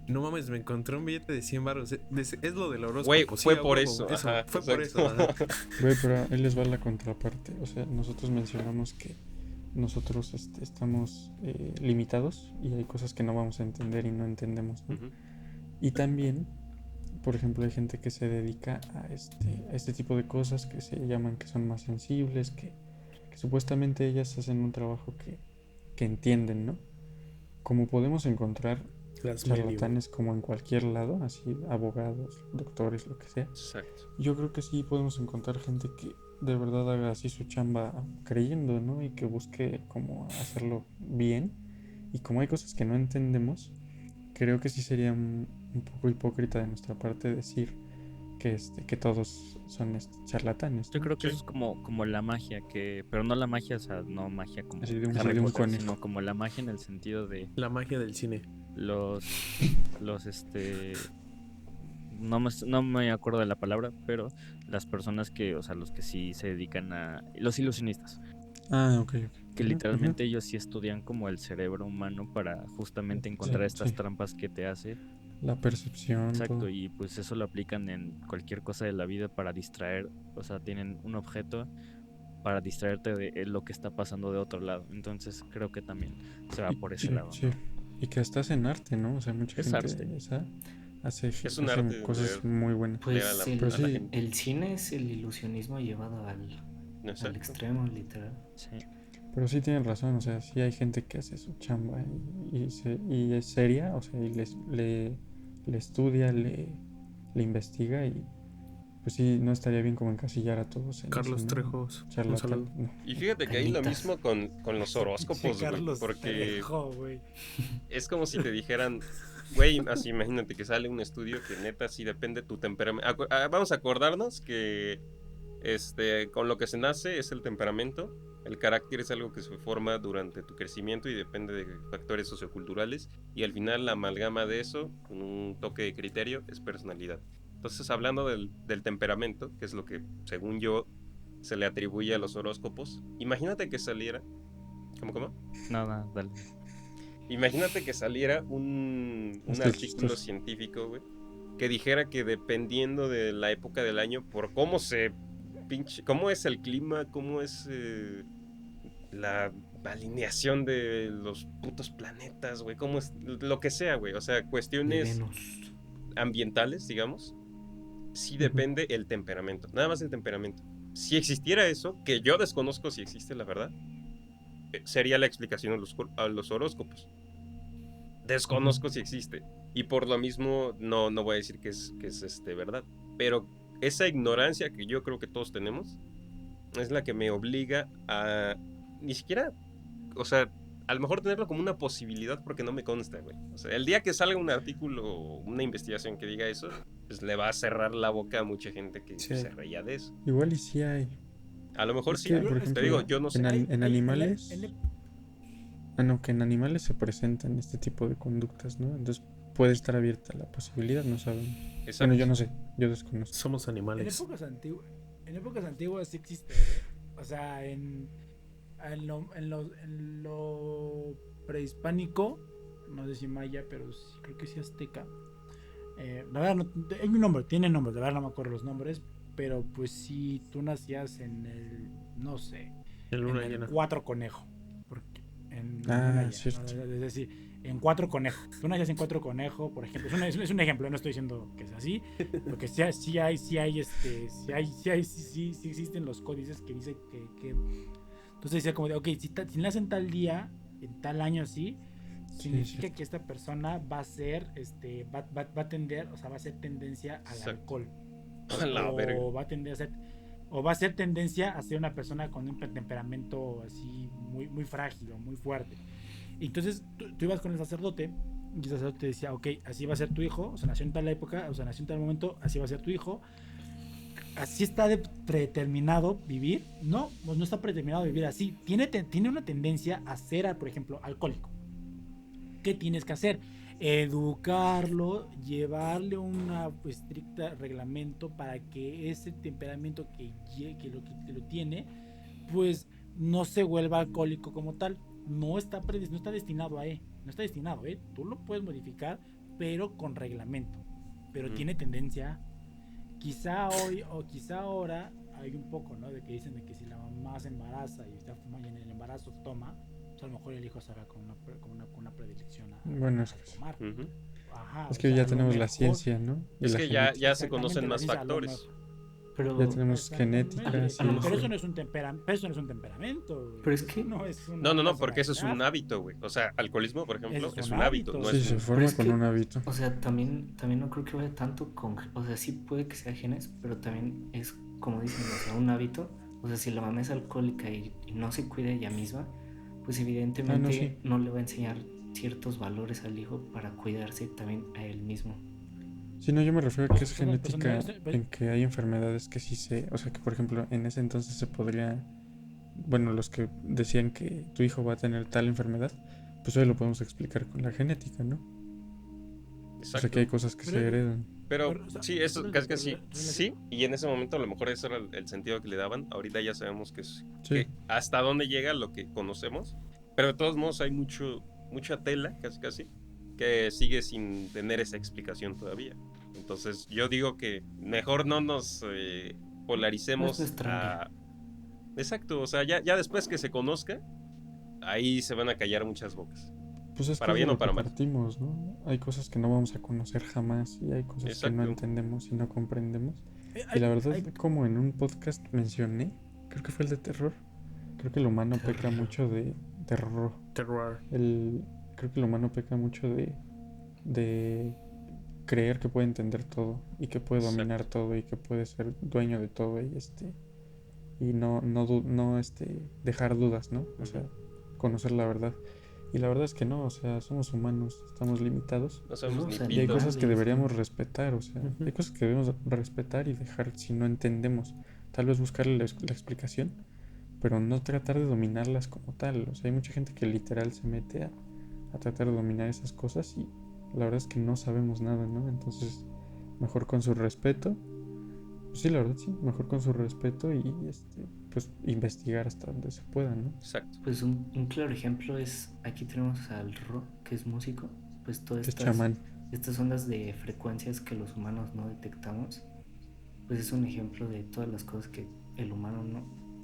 Speaker 6: no mames, me encontré un billete de 100 baros. Es lo del horóscopo.
Speaker 3: Güey,
Speaker 6: sí,
Speaker 3: fue
Speaker 6: a
Speaker 3: por
Speaker 6: huevo,
Speaker 3: eso. Ajá,
Speaker 6: fue por eso.
Speaker 3: exacto.
Speaker 6: Ajá.
Speaker 4: Güey, pero ahí les va la contraparte. O sea, nosotros mencionamos que nosotros estamos limitados y hay cosas que no vamos a entender y no entendemos, ¿no?
Speaker 3: Ujú.
Speaker 4: Y también, por ejemplo, hay gente que se dedica a este tipo de cosas que se llaman que son más sensibles, que supuestamente ellas hacen un trabajo que entienden, ¿no? Como podemos encontrar
Speaker 6: Las
Speaker 4: charlatanes como en cualquier lado, así abogados, doctores, lo que sea.
Speaker 3: Exacto.
Speaker 4: Yo creo que sí podemos encontrar gente que de verdad haga así su chamba creyendo, ¿no? Y que busque como hacerlo bien. Y como hay cosas que no entendemos, creo que sí sería un poco hipócrita de nuestra parte decir que todos son charlatanes,
Speaker 5: Yo
Speaker 4: ¿no?
Speaker 5: creo que
Speaker 3: Sí.
Speaker 5: eso es como la magia, pero no la magia, o sea, no magia como
Speaker 4: Así de un-
Speaker 5: Harry
Speaker 4: de un
Speaker 5: Potter,
Speaker 4: conejo.
Speaker 5: sino como la magia en el sentido de
Speaker 6: La magia del cine.
Speaker 5: los no me acuerdo de la palabra, pero las personas que, o sea, los que sí se dedican a los ilusionistas,
Speaker 4: Ok.
Speaker 5: que
Speaker 4: Ujú,
Speaker 5: literalmente ellos sí estudian como el cerebro humano para justamente encontrar
Speaker 4: Sí,
Speaker 5: estas
Speaker 4: sí.
Speaker 5: trampas que te hace.
Speaker 4: ujú. La percepción.
Speaker 5: Exacto,
Speaker 4: todo.
Speaker 5: y pues eso lo aplican en cualquier cosa de la vida para distraer, o sea, tienen un objeto para distraerte de lo que está pasando de otro lado. Entonces creo que también se va por ese
Speaker 4: Sí,
Speaker 5: lado.
Speaker 4: sí. Y que hasta hacen arte, ¿no? O sea, mucha
Speaker 5: Es
Speaker 4: gente
Speaker 5: arte.
Speaker 4: hace
Speaker 3: Es un
Speaker 4: hace
Speaker 3: arte
Speaker 4: cosas
Speaker 3: de-
Speaker 4: muy buenas.
Speaker 3: Leer a
Speaker 2: Pues
Speaker 3: la-
Speaker 4: Pero
Speaker 3: a la
Speaker 4: sí,
Speaker 3: gente.
Speaker 2: el cine es el ilusionismo llevado al
Speaker 3: Exacto.
Speaker 2: extremo, literal.
Speaker 5: Sí.
Speaker 4: Pero sí tienen razón, o sea, sí hay gente que hace su chamba y es seria, o sea, y le estudia, le investiga y pues sí, no estaría bien como encasillar a todos en
Speaker 6: Carlos
Speaker 4: eso, ¿no?
Speaker 6: Trejos, un
Speaker 4: Charlatán,
Speaker 6: saludo.
Speaker 4: no.
Speaker 3: Y fíjate que hay lo
Speaker 2: Cañitas.
Speaker 3: mismo con los horóscopos, güey.
Speaker 1: Carlos
Speaker 3: Porque
Speaker 1: Trejo, güey.
Speaker 3: es como si te dijeran, güey, así imagínate que sale un estudio que neta sí depende tu temperamento. Vamos a acordarnos que con lo que se nace es el temperamento. El carácter es algo que se forma durante tu crecimiento y depende de factores socioculturales. Y al final la amalgama de eso, con un toque de criterio, es personalidad. Entonces, hablando del temperamento, que es lo que, según yo, se le atribuye a los horóscopos, imagínate que saliera... ¿Cómo?
Speaker 5: Nada, dale.
Speaker 3: Imagínate que saliera un
Speaker 4: Está
Speaker 3: artículo
Speaker 4: chistoso.
Speaker 3: científico, güey, que dijera que dependiendo de la época del año, por cómo cómo es el clima, cómo es la alineación de los putos planetas, güey, cómo es lo que sea, güey, o sea,
Speaker 2: De
Speaker 3: cuestiones
Speaker 2: Venus.
Speaker 3: ambientales, digamos, sí depende el temperamento, nada más el temperamento. Si existiera eso, que yo desconozco si existe, la verdad, sería la explicación a los horóscopos. Desconozco si existe. Y por lo mismo, no voy a decir que es verdad. Pero esa ignorancia que yo creo que todos tenemos es la que me obliga a ni siquiera, o sea, a lo mejor tenerlo como una posibilidad porque no me consta, güey. O sea, el día que salga un artículo o una investigación que diga eso, pues le va a cerrar la boca a mucha gente que
Speaker 4: Sí.
Speaker 3: se reía de eso.
Speaker 4: Igual y sí hay.
Speaker 3: A lo mejor
Speaker 4: Es
Speaker 3: sí
Speaker 4: que,
Speaker 3: hay,
Speaker 4: por
Speaker 3: te
Speaker 4: ejemplo,
Speaker 3: digo, yo no sé.
Speaker 4: en animales...
Speaker 1: en
Speaker 4: no, que en animales se presentan este tipo de conductas, ¿no? Entonces puede estar abierta la posibilidad, no saben.
Speaker 3: Exacto.
Speaker 4: Bueno, yo no sé, yo desconozco.
Speaker 6: Somos animales.
Speaker 1: En épocas antiguas sí existe, o sea, en lo prehispánico, no sé si maya, pero sí, creo que sí azteca. La verdad, hay un nombre, tiene nombres, la verdad no me acuerdo los nombres, pero pues si tú nacías en el, no sé,
Speaker 6: En luna
Speaker 1: en el
Speaker 6: llena.
Speaker 1: 4 conejo, porque en
Speaker 4: Ah,
Speaker 1: luna llena,
Speaker 4: cierto.
Speaker 1: ¿no? Es decir, en 4 conejo, tú nacías en 4 conejo, por ejemplo, es un ejemplo, no estoy diciendo que es así, porque sí existen los códices que dicen que entonces decía como de, ok, si nacen tal día, en tal año así, significa que esta persona va a ser, va a tender, o sea, va a ser tendencia al
Speaker 3: Exacto.
Speaker 1: alcohol.
Speaker 3: A la verga.
Speaker 1: O va a tender a ser, o va a ser tendencia a ser una persona con un temperamento así muy, muy frágil o muy fuerte. Y entonces tú ibas con el sacerdote y el sacerdote te decía, ok, así va a ser tu hijo, o sea, nació en tal época, o sea, nació en tal momento, así va a ser tu hijo. Así está predeterminado vivir. No, pues no está predeterminado vivir así. Tiene una tendencia a ser, por ejemplo, alcohólico. ¿Qué tienes que hacer? Educarlo, llevarle un estricto reglamento para que ese temperamento que lo tiene, pues no se vuelva alcohólico como tal. No está destinado a no está destinado, tú lo puedes modificar, pero con reglamento. Pero tiene tendencia. Quizá hoy o quizá ahora hay un poco, ¿no? De que dicen de que si la mamá se embaraza y está fumando y en el embarazo toma, pues a lo mejor el hijo se hará con una predilección
Speaker 4: Bueno, es
Speaker 1: a
Speaker 4: que sí.
Speaker 1: tomar. Ajá,
Speaker 4: Es
Speaker 1: o
Speaker 4: que
Speaker 1: sea,
Speaker 4: ya
Speaker 1: a lo
Speaker 4: tenemos la
Speaker 1: mejor-
Speaker 4: ciencia, ¿no? Y
Speaker 3: Es
Speaker 4: la
Speaker 3: que ya
Speaker 4: genética.
Speaker 3: se conocen
Speaker 1: Exactamente,
Speaker 3: más
Speaker 1: la ciencia, a lo
Speaker 3: factores.
Speaker 2: Pero,
Speaker 4: Ya tenemos
Speaker 1: Exactamente.
Speaker 4: genética, sí.
Speaker 1: Pero eso no es un temperamento. Güey.
Speaker 2: Pero es
Speaker 1: Eso
Speaker 2: que-
Speaker 1: no es una
Speaker 3: No, porque eso es un
Speaker 1: personalidad.
Speaker 3: hábito, güey. O sea, alcoholismo, por ejemplo,
Speaker 1: Eso es
Speaker 3: es
Speaker 1: un
Speaker 3: un hábito,
Speaker 1: hábito.
Speaker 3: no
Speaker 4: Sí,
Speaker 3: es
Speaker 4: se
Speaker 3: un...
Speaker 4: forma
Speaker 2: es
Speaker 4: con
Speaker 2: que-
Speaker 4: un hábito.
Speaker 2: O sea, también no creo que vaya tanto con... O sea, sí puede que sea genes, pero también es, como dicen, o sea, un hábito. O sea, si la mamá es alcohólica y no se cuida ella misma, pues evidentemente
Speaker 4: sí.
Speaker 2: no le va a enseñar ciertos valores al hijo para cuidarse también a él mismo.
Speaker 4: Sí, no, yo me refiero a que es
Speaker 1: Pues, pues,
Speaker 4: genética,
Speaker 1: pues,
Speaker 4: en que hay enfermedades que sí o sea, que por ejemplo en ese entonces se podría, bueno, los que decían que tu hijo va a tener tal enfermedad, pues hoy lo podemos explicar con la genética, ¿no? O sea, que hay
Speaker 3: Exacto.
Speaker 4: cosas que se
Speaker 1: Pero-
Speaker 4: heron.
Speaker 3: Pero
Speaker 1: o sea,
Speaker 3: sí, eso casi que sí.
Speaker 1: pero-
Speaker 3: Sí, y en ese momento a lo mejor ese era el sentido que le daban. Ahorita ya sabemos que
Speaker 4: Sí.
Speaker 3: hasta dónde llega lo que conocemos. Pero de todos modos hay mucha tela, casi, que sigue sin tener esa explicación todavía. Entonces yo digo que mejor no nos polaricemos
Speaker 2: No es nuestra
Speaker 3: a... Exacto, o sea, ya después que se conozca, ahí se van a callar muchas bocas.
Speaker 4: Pues es
Speaker 3: Para
Speaker 4: que es de
Speaker 3: bien o
Speaker 4: lo que
Speaker 3: para mal.
Speaker 4: partimos, ¿no? Hay cosas que no vamos a conocer jamás y hay cosas que no
Speaker 3: Exacto.
Speaker 4: entendemos y no comprendemos.
Speaker 1: Eh,
Speaker 4: Y la
Speaker 1: hay-
Speaker 4: verdad,
Speaker 1: hay-
Speaker 4: como en un podcast mencioné, creo que fue el de terror, que creo que el humano peca mucho de terror.
Speaker 6: Terror.
Speaker 4: Creo que el humano peca mucho de creer que puede entender todo y que puede dominar todo y que puede ser dueño de todo y no dejar dudas, ¿no? O sea, conocer la verdad. Y la verdad es que no, o sea, somos humanos, estamos limitados.
Speaker 3: No sabemos
Speaker 2: No,
Speaker 3: ni
Speaker 2: o sea,
Speaker 4: Y hay
Speaker 3: pito.
Speaker 4: cosas que
Speaker 2: Animales,
Speaker 4: deberíamos
Speaker 2: ¿no?
Speaker 4: respetar, o sea,
Speaker 6: Ujú.
Speaker 4: hay cosas que debemos respetar y dejar si no entendemos. Tal vez buscarle la explicación, pero no tratar de dominarlas como tal. O sea, hay mucha gente que literal se mete a tratar de dominar esas cosas y la verdad es que no sabemos nada, ¿no? Entonces, mejor con su respeto. Pues sí, la verdad sí, mejor con su respeto y pues investigar hasta donde se pueda, ¿no?
Speaker 3: Exacto.
Speaker 2: Pues un claro ejemplo es, aquí tenemos al Ro, que es músico, pues todas
Speaker 4: Que es chamán.
Speaker 2: estas ondas de frecuencias que los humanos no detectamos, pues es un ejemplo de todas las cosas que el humano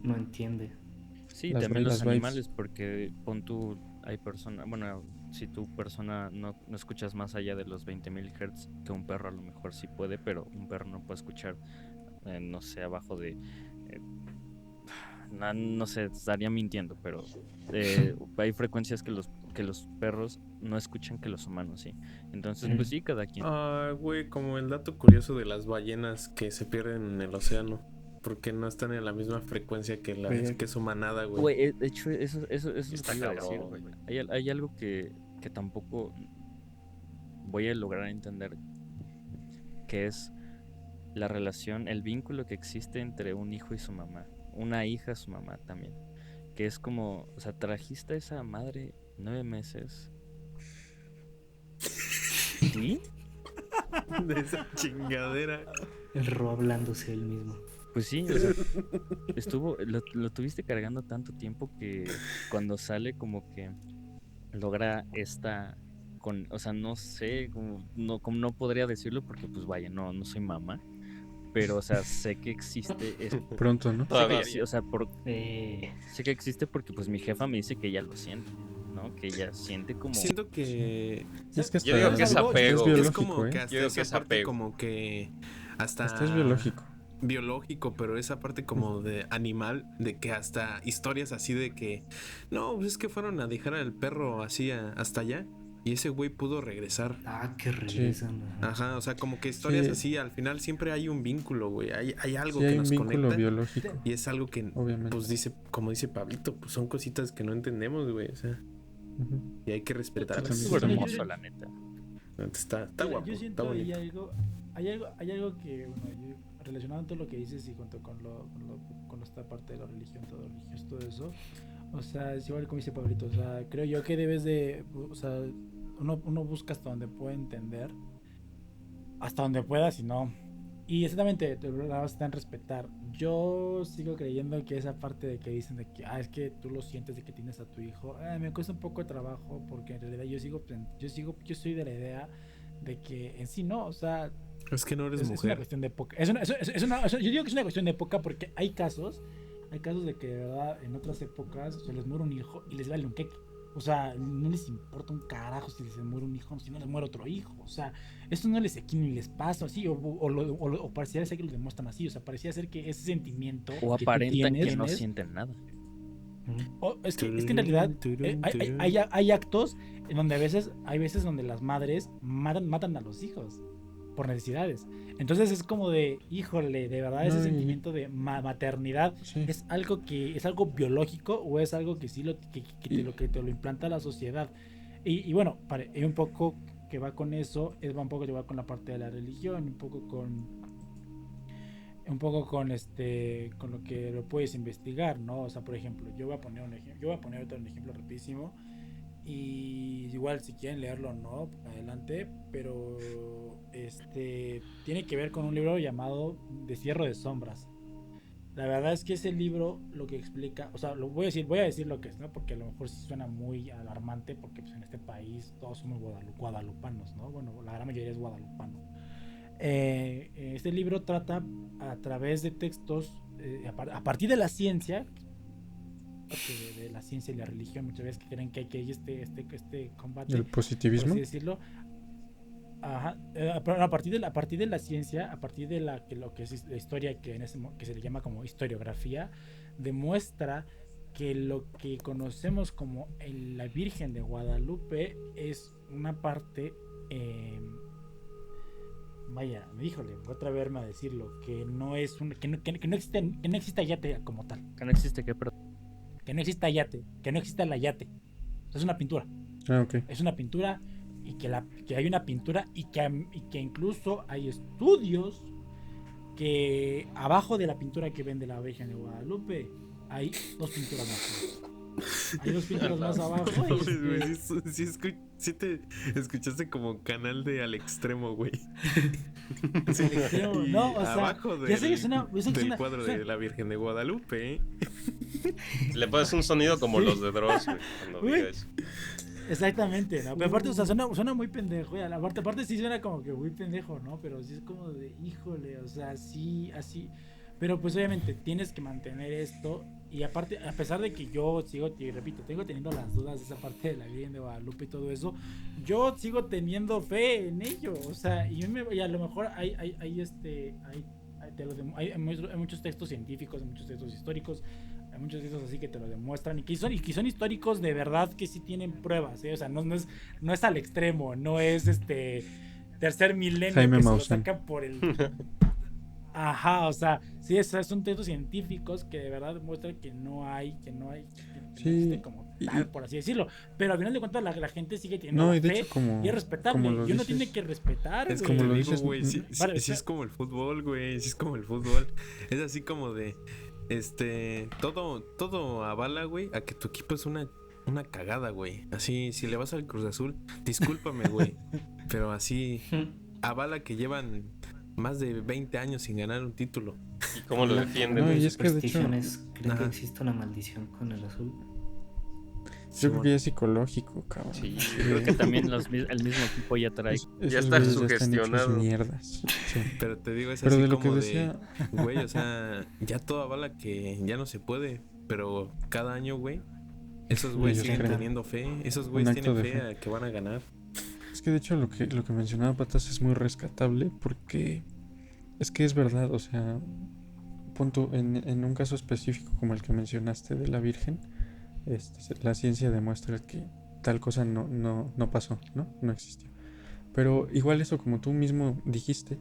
Speaker 2: no entiende.
Speaker 5: Sí,
Speaker 4: Las
Speaker 5: también los
Speaker 4: vibes.
Speaker 5: animales, porque pon tú, hay personas, bueno, si tu persona no escuchas más allá de los 20.000 Hz, que un perro a lo mejor sí puede, pero un perro no puede escuchar, no sé, abajo de, no sé, estaría mintiendo, pero hay frecuencias que los perros no escuchan que los humanos sí. Entonces, pues sí, cada quien.
Speaker 6: Ah, güey, como el dato curioso de las ballenas que se pierden en el océano. Porque no están en la misma frecuencia
Speaker 4: Güey,
Speaker 6: que su manada, güey.
Speaker 5: Güey, de hecho, eso es lo
Speaker 3: Está
Speaker 5: que iba a
Speaker 3: cabrón,
Speaker 5: decir,
Speaker 3: güey.
Speaker 5: güey. Hay algo que tampoco voy a lograr entender, que es la relación, el vínculo que existe entre un hijo y su mamá, una hija y su mamá también, que es como, o sea, trajiste a esa madre 9 meses. ¿Sí?
Speaker 6: De esa chingadera.
Speaker 2: El Ro hablándose él mismo.
Speaker 5: Pues sí, o sea, lo tuviste cargando tanto tiempo que cuando sale como que logra o sea, no sé, como no podría decirlo porque pues vaya, no soy mamá, pero o sea, sé que existe,
Speaker 4: pronto, ¿no?
Speaker 3: Todavía.
Speaker 5: o sea, sé que existe porque pues mi jefa me dice que ella lo siente, ¿no? Que ella siente como...
Speaker 6: Siento que
Speaker 4: Es que
Speaker 3: Yo digo que es
Speaker 1: algo-
Speaker 3: apego.
Speaker 4: es
Speaker 3: güey.
Speaker 6: es
Speaker 4: biológico,
Speaker 6: como que
Speaker 4: ¿eh?
Speaker 6: hasta
Speaker 3: Yo digo que
Speaker 6: esa
Speaker 3: es
Speaker 6: parte
Speaker 3: apego.
Speaker 6: como que hasta
Speaker 4: Hasta es biológico.
Speaker 6: biológico, pero esa parte como de animal, de que hasta historias así de que no, pues es que fueron a dejar al perro así hasta allá y ese güey pudo regresar.
Speaker 2: Ah, que regresan. Ajá.
Speaker 6: Ajá, o sea, como que historias
Speaker 4: Sí.
Speaker 6: así, al final siempre hay un vínculo, güey. Hay algo
Speaker 4: Sí
Speaker 6: que
Speaker 4: hay un
Speaker 6: nos
Speaker 4: vínculo
Speaker 6: conecta
Speaker 4: biológico,
Speaker 6: y es algo que,
Speaker 4: obviamente.
Speaker 6: pues dice, como dice Pablito, pues son cositas que no entendemos, güey. O sea,
Speaker 4: Ujú.
Speaker 6: y hay que respetarlas.
Speaker 4: Sí,
Speaker 5: Estuvo
Speaker 4: también.
Speaker 5: hermoso, la neta.
Speaker 6: Está
Speaker 1: Mira,
Speaker 6: guapo,
Speaker 1: yo
Speaker 6: está
Speaker 1: siento
Speaker 6: bonito.
Speaker 1: hay algo que, bueno, relacionado a todo lo que dices y junto con esta parte de la religión, todo religioso, todo eso, o sea, es igual como dice Pablito, o sea, creo yo que debes de, o sea, uno busca hasta donde puede entender, hasta donde pueda, si no. Y exactamente, te está en respetar. Yo sigo creyendo que esa parte de que dicen de que, es que tú lo sientes de que tienes a tu hijo, me cuesta un poco de trabajo porque en realidad yo soy de la idea de que en sí no, o sea,
Speaker 6: Es que no eres
Speaker 1: es una
Speaker 6: mujer.
Speaker 1: cuestión de época. Yo digo que es una cuestión de época porque hay casos de que de verdad en otras épocas se les muere un hijo y les vale un queque. O sea, no les importa un carajo si les muere un hijo, si no les muere otro hijo. O sea, esto no les aquí ni les pasa así, o pareciera ser que lo demuestran así. O sea, parecía ser que ese sentimiento
Speaker 5: O
Speaker 1: que tú
Speaker 5: aparentan que no
Speaker 1: tienes,
Speaker 5: sienten nada.
Speaker 1: es que en realidad hay actos en donde hay veces donde las madres matan a los hijos por necesidades. Entonces es como de, híjole, de verdad ese
Speaker 4: No,
Speaker 1: sentimiento de maternidad
Speaker 4: Sí.
Speaker 1: es algo biológico o es algo que sí que te lo implanta la sociedad. Y bueno, y un poco que va con eso, va un poco que va con la parte de la religión, un poco con con lo que lo puedes investigar, ¿no? O sea, por ejemplo, yo voy a poner otro ejemplo rapidísimo y igual si quieren leerlo no, adelante, pero tiene que ver con un libro llamado Destierro de Sombras. La verdad es que ese libro lo que explica, o sea, voy a decir lo que es, ¿no? Porque a lo mejor sí suena muy alarmante porque pues en este país todos somos guadalupanos, ¿no? Bueno, la gran mayoría es guadalupano. Este libro trata a través de textos a partir de la ciencia, de la ciencia y la religión, muchas veces que creen que hay que este combate,
Speaker 4: El
Speaker 1: por
Speaker 4: positivismo.
Speaker 1: así decirlo. Ajá, pero a partir de la ciencia, a partir de lo que es la historia que se le llama como historiografía, demuestra que lo que conocemos como la Virgen de Guadalupe es una parte, vaya, híjole, otra vez a decirlo, que no es que no existe Ayate como tal,
Speaker 5: Que no existe que, perdón.
Speaker 1: que no exista Ayate, que no exista el Ayate, es una pintura.
Speaker 4: Ok.
Speaker 1: Es una pintura y que hay una pintura y que incluso hay estudios que abajo de la pintura que ven de la Virgen de Guadalupe hay 2 pinturas más. Hay 2 pinturas más abajo.
Speaker 6: Sí te escuchaste como canal de Al Extremo, güey.
Speaker 1: Sí, extremo, no, o sea,
Speaker 6: abajo
Speaker 1: ya sé que
Speaker 6: del cuadro de la Virgen de Guadalupe.
Speaker 3: Le pones un sonido como los de Dross, güey, cuando
Speaker 1: Uy.
Speaker 3: diga eso.
Speaker 1: Exactamente, ¿no? Pero aparte, o sea, suena muy pendejo. Aparte sí suena como que muy pendejo, ¿no? Pero sí es como de, híjole, o sea, sí, así. Pero pues obviamente tienes que mantener esto. Y aparte, a pesar de que yo sigo, y repito, tengo teniendo las dudas de esa parte de la Virgen de Guadalupe y todo eso, yo sigo teniendo fe en ello. O sea, y a lo mejor hay muchos textos científicos, hay muchos textos históricos, hay muchos textos así que te lo demuestran y que son históricos de verdad, que sí tienen pruebas, ¿eh? O sea, no es al extremo, no es tercer milenio
Speaker 4: Jaime
Speaker 1: que se lo
Speaker 4: Maussan.
Speaker 1: sacan por el... Ajá, o sea, sí, son textos científicos que de verdad demuestran que no
Speaker 4: Sí,
Speaker 1: existe como tal,
Speaker 4: y-
Speaker 1: por así decirlo. Pero al final de cuentas la gente sigue teniendo
Speaker 4: No, y de
Speaker 1: fe
Speaker 4: hecho, como,
Speaker 1: y es respetable.
Speaker 4: como lo
Speaker 1: Y uno
Speaker 4: dices,
Speaker 1: tiene que respetar,
Speaker 6: Es
Speaker 1: güey.
Speaker 6: como
Speaker 4: Como
Speaker 6: lo
Speaker 4: lo
Speaker 6: digo,
Speaker 4: dices,
Speaker 6: güey. Sí,
Speaker 1: Vale,
Speaker 6: sí es como el fútbol, güey. Sí es como el fútbol. Es así como de. Todo avala, güey, a que tu equipo es una cagada, güey. Así, si le vas al Cruz Azul, discúlpame, güey. Pero así avala que llevan más de 20 años sin ganar un título.
Speaker 3: ¿Y cómo lo defienden?
Speaker 4: No, y
Speaker 3: güey?
Speaker 4: es que de hecho-
Speaker 2: Supersticiones, ¿creen que
Speaker 6: Ajá.
Speaker 2: existe una maldición con el azul?
Speaker 4: yo creo que ya es psicológico, cabrón.
Speaker 3: Sí,
Speaker 5: Creo que también el mismo equipo ya trae.
Speaker 4: Esos
Speaker 3: Ya está
Speaker 4: güeyes ya están hechos
Speaker 3: sugestionado.
Speaker 4: mierdas. Sí.
Speaker 6: Pero te digo, es
Speaker 4: Pero
Speaker 6: así
Speaker 4: de lo
Speaker 6: como
Speaker 4: que
Speaker 6: de.
Speaker 4: decía,
Speaker 6: Güey, o sea, ya todo avala que ya no se puede. Pero cada año, güey, esos güeyes
Speaker 4: Ellos
Speaker 6: siguen
Speaker 4: creen.
Speaker 6: teniendo fe. Esos
Speaker 4: Un
Speaker 6: güeyes
Speaker 4: acto
Speaker 6: tienen
Speaker 4: de
Speaker 6: fe
Speaker 4: fe.
Speaker 6: a que van a ganar.
Speaker 4: es que de hecho lo que mencionaba Patas es muy rescatable porque es que es verdad, o sea, punto, en un caso específico como el que mencionaste de la Virgen, la ciencia demuestra que tal cosa no pasó, no existió. Pero igual eso, como tú mismo dijiste,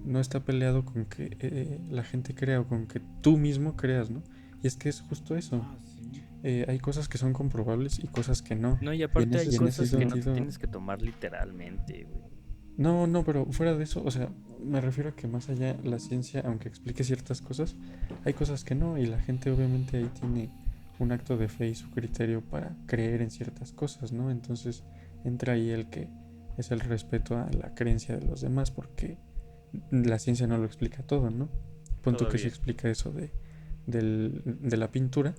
Speaker 4: no está peleado con que la gente crea o con que tú mismo creas, ¿no? Y es que es justo eso.
Speaker 1: Ah, sí.
Speaker 4: Hay cosas que son comprobables y cosas que no.
Speaker 5: No, y aparte hay
Speaker 4: y en ese
Speaker 5: cosas que no te
Speaker 4: sentido-
Speaker 5: tienes que tomar literalmente, güey.
Speaker 4: No, pero fuera de eso, o sea, me refiero a que más allá la ciencia, aunque explique ciertas cosas, hay cosas que no, y la gente obviamente ahí tiene un acto de fe y su criterio para creer en ciertas cosas, ¿no? Entonces entra ahí el que es el respeto a la creencia de los demás, porque la ciencia no lo explica todo, ¿no? Punto que sí
Speaker 3: Todavía.
Speaker 4: explica eso de la pintura,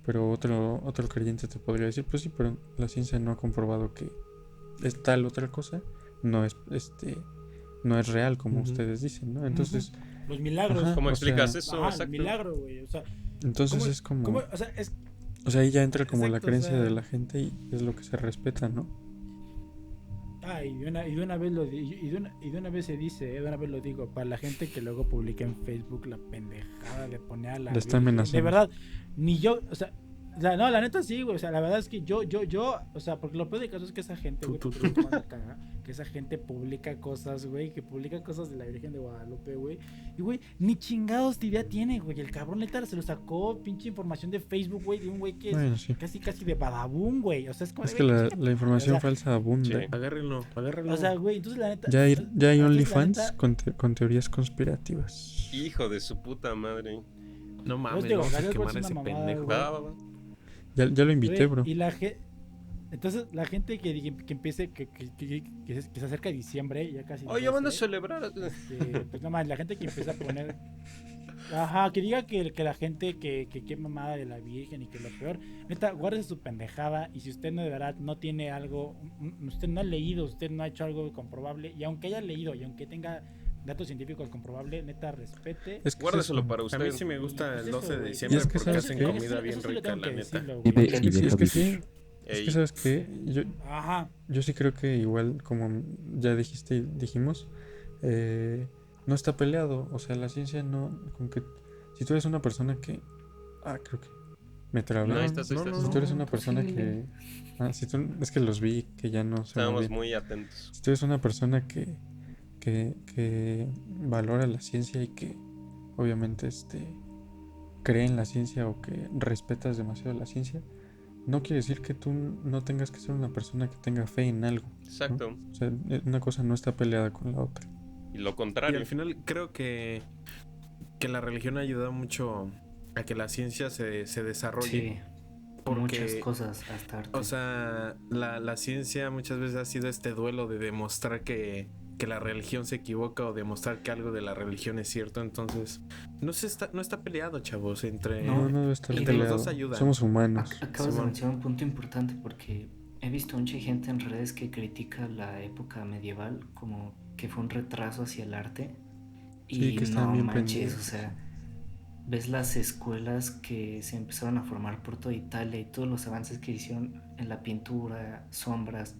Speaker 4: pero otro creyente te podría decir, pues sí, pero la ciencia no ha comprobado que es tal otra cosa, no es no es real como
Speaker 6: Ujú.
Speaker 4: ustedes dicen, ¿no? Entonces,
Speaker 1: Los milagros.
Speaker 4: Ajá.
Speaker 3: ¿Cómo
Speaker 4: o
Speaker 3: explicas
Speaker 4: sea,
Speaker 3: eso?
Speaker 1: Ajá, el
Speaker 3: Exacto.
Speaker 1: milagro, güey. O sea,
Speaker 4: entonces
Speaker 1: ¿cómo-
Speaker 4: es como,
Speaker 1: cómo- o sea, es
Speaker 4: o sea, ahí ya entra como la
Speaker 1: Exacto, o
Speaker 4: creencia
Speaker 1: sea-
Speaker 4: de la gente y es lo que se respeta, ¿no?
Speaker 1: y de una vez y de una vez se dice, de una vez lo digo, para la gente que luego publica en Facebook la pendejada de poner a la
Speaker 4: La está
Speaker 1: Virgen.
Speaker 4: amenazando.
Speaker 1: De verdad, ni yo, o sea, no, la neta sí, güey, o sea, la verdad es que yo, o sea, porque lo peor del caso es que esa gente, güey,
Speaker 6: Tú.
Speaker 1: porque luego cuando caga, que esa gente publica cosas, güey, que publica cosas de la Virgen de Guadalupe, güey, y güey, ni chingados idea tiene, güey, el cabrón neta se lo sacó, pinche información de Facebook, güey, de un güey que es
Speaker 4: Bueno, sí.
Speaker 1: casi de badabun, güey, o sea, es como
Speaker 4: Es
Speaker 1: de,
Speaker 4: que
Speaker 1: güey,
Speaker 4: la
Speaker 1: chinga tu
Speaker 4: información
Speaker 1: madre,
Speaker 4: falsa abunda.
Speaker 3: Sí.
Speaker 6: Agárrenlo.
Speaker 1: o sea, güey, entonces la neta.
Speaker 4: Ya hay
Speaker 1: entonces, la
Speaker 4: OnlyFans
Speaker 1: neta,
Speaker 4: con teorías conspirativas.
Speaker 3: Hijo de su puta madre.
Speaker 6: No mames,
Speaker 1: digo,
Speaker 6: vamos a
Speaker 1: Gabriel
Speaker 6: quemar
Speaker 1: Bort
Speaker 6: a
Speaker 1: es
Speaker 6: ese
Speaker 1: una mamada,
Speaker 6: pendejo.
Speaker 1: güey.
Speaker 3: Va.
Speaker 4: Ya lo invité,
Speaker 1: güey,
Speaker 4: bro.
Speaker 1: Y entonces la gente que empiece, que se acerca a diciembre, ya casi.
Speaker 3: Oye, van a
Speaker 1: 12,
Speaker 3: celebrar.
Speaker 1: pues nada más, la gente que empieza a poner. Ajá, que diga que la gente que qué mamada de la Virgen y que lo peor. Neta, guárdese su pendejada. Y si usted no de verdad no tiene algo, usted no ha leído, usted no ha hecho algo comprobable. Y aunque haya leído y aunque tenga datos científicos comprobables, neta, respete.
Speaker 4: Es que
Speaker 3: Guárdaselo
Speaker 4: es eso.
Speaker 3: para
Speaker 6: A
Speaker 3: usted.
Speaker 6: mí sí me gusta
Speaker 1: Pues
Speaker 6: el
Speaker 1: eso,
Speaker 6: 12 de
Speaker 1: güey.
Speaker 6: diciembre
Speaker 4: Y es que
Speaker 6: porque
Speaker 4: ¿sabes
Speaker 6: hacen
Speaker 4: qué?
Speaker 6: comida bien
Speaker 1: Eso sí lo
Speaker 6: rica,
Speaker 1: tengo
Speaker 6: la
Speaker 1: que
Speaker 6: neta.
Speaker 1: decirlo,
Speaker 5: Y
Speaker 1: güey.
Speaker 5: ve-
Speaker 4: Es que sí, es que sí. Es
Speaker 3: Ey.
Speaker 4: que sabes que
Speaker 1: Ajá.
Speaker 4: yo sí creo que igual, como ya dijiste y dijimos, no está peleado. O sea, la ciencia no, con que si tú eres una persona que, creo que ¿Me trabé?
Speaker 3: No, ahí estás, ahí
Speaker 6: no,
Speaker 3: estás.
Speaker 4: Si tú eres una
Speaker 6: no,
Speaker 4: persona
Speaker 6: sí.
Speaker 4: que... si tú... Es que los vi que ya no se
Speaker 3: Estábamos
Speaker 4: movían.
Speaker 3: muy atentos.
Speaker 4: Si tú eres una persona que valora la ciencia y que obviamente cree en la ciencia o que respetas demasiado la ciencia, no quiere decir que tú no tengas que ser una persona que tenga fe en algo, ¿no?
Speaker 3: Exacto.
Speaker 4: O sea, una cosa no está peleada con la otra.
Speaker 3: Y lo
Speaker 6: Y
Speaker 3: contrario.
Speaker 6: al final creo que la religión ha ayudado mucho a que la ciencia se desarrolle.
Speaker 2: Sí,
Speaker 6: Porque,
Speaker 2: muchas cosas hasta arte.
Speaker 6: o sea, la ciencia muchas veces ha sido este duelo de demostrar que la religión se equivoca o demostrar que algo de la religión es cierto. Entonces, no está peleado, chavos, entre,
Speaker 2: No,
Speaker 4: No debe estar
Speaker 2: y de-
Speaker 6: entre los
Speaker 4: peleado.
Speaker 6: dos ayudan.
Speaker 4: Somos humanos.
Speaker 2: Acabas de
Speaker 6: Simón.
Speaker 2: mencionar un punto importante porque he visto mucha gente en redes que critica la época medieval como que fue un retraso hacia el arte.
Speaker 4: Sí,
Speaker 2: Y
Speaker 4: que están
Speaker 2: no
Speaker 4: bien
Speaker 2: manches, o
Speaker 4: pendejos.
Speaker 2: sea, ves las escuelas que se empezaron a formar por toda Italia y todos los avances que hicieron en la pintura, sombras,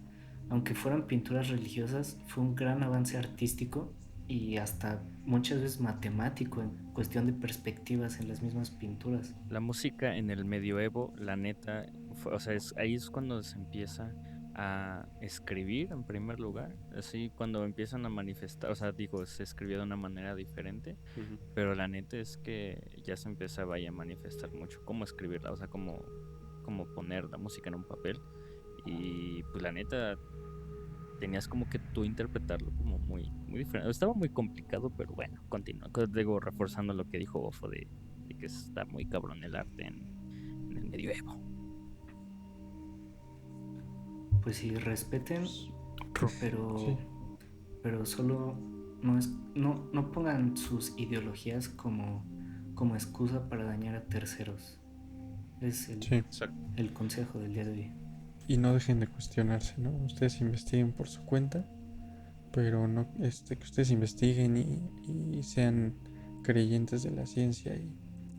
Speaker 2: aunque fueran pinturas religiosas, fue un gran avance artístico y hasta muchas veces matemático en cuestión de perspectivas en las mismas pinturas.
Speaker 5: La música en el medioevo, la neta, o sea, ahí es cuando se empieza a escribir en primer lugar, así cuando empiezan a manifestar, o sea, digo, se escribió de una manera diferente,
Speaker 3: Ujú.
Speaker 5: pero la neta es que ya se empieza a manifestar mucho cómo escribirla, o sea, cómo poner la música en un papel, y pues la neta tenías como que tú interpretarlo como muy diferente. Estaba muy complicado, pero bueno, continúo. Digo, reforzando lo que dijo Ofo de que está muy cabrón el arte en el medioevo.
Speaker 2: Pues sí, respeten, pero,
Speaker 4: Sí.
Speaker 2: pero solo no pongan sus ideologías como excusa para dañar a terceros. Es
Speaker 4: Sí.
Speaker 3: Exacto.
Speaker 2: el consejo del día de hoy.
Speaker 4: Y no dejen de cuestionarse, ¿no? Ustedes investiguen por su cuenta, pero no que ustedes investiguen y sean creyentes de la ciencia y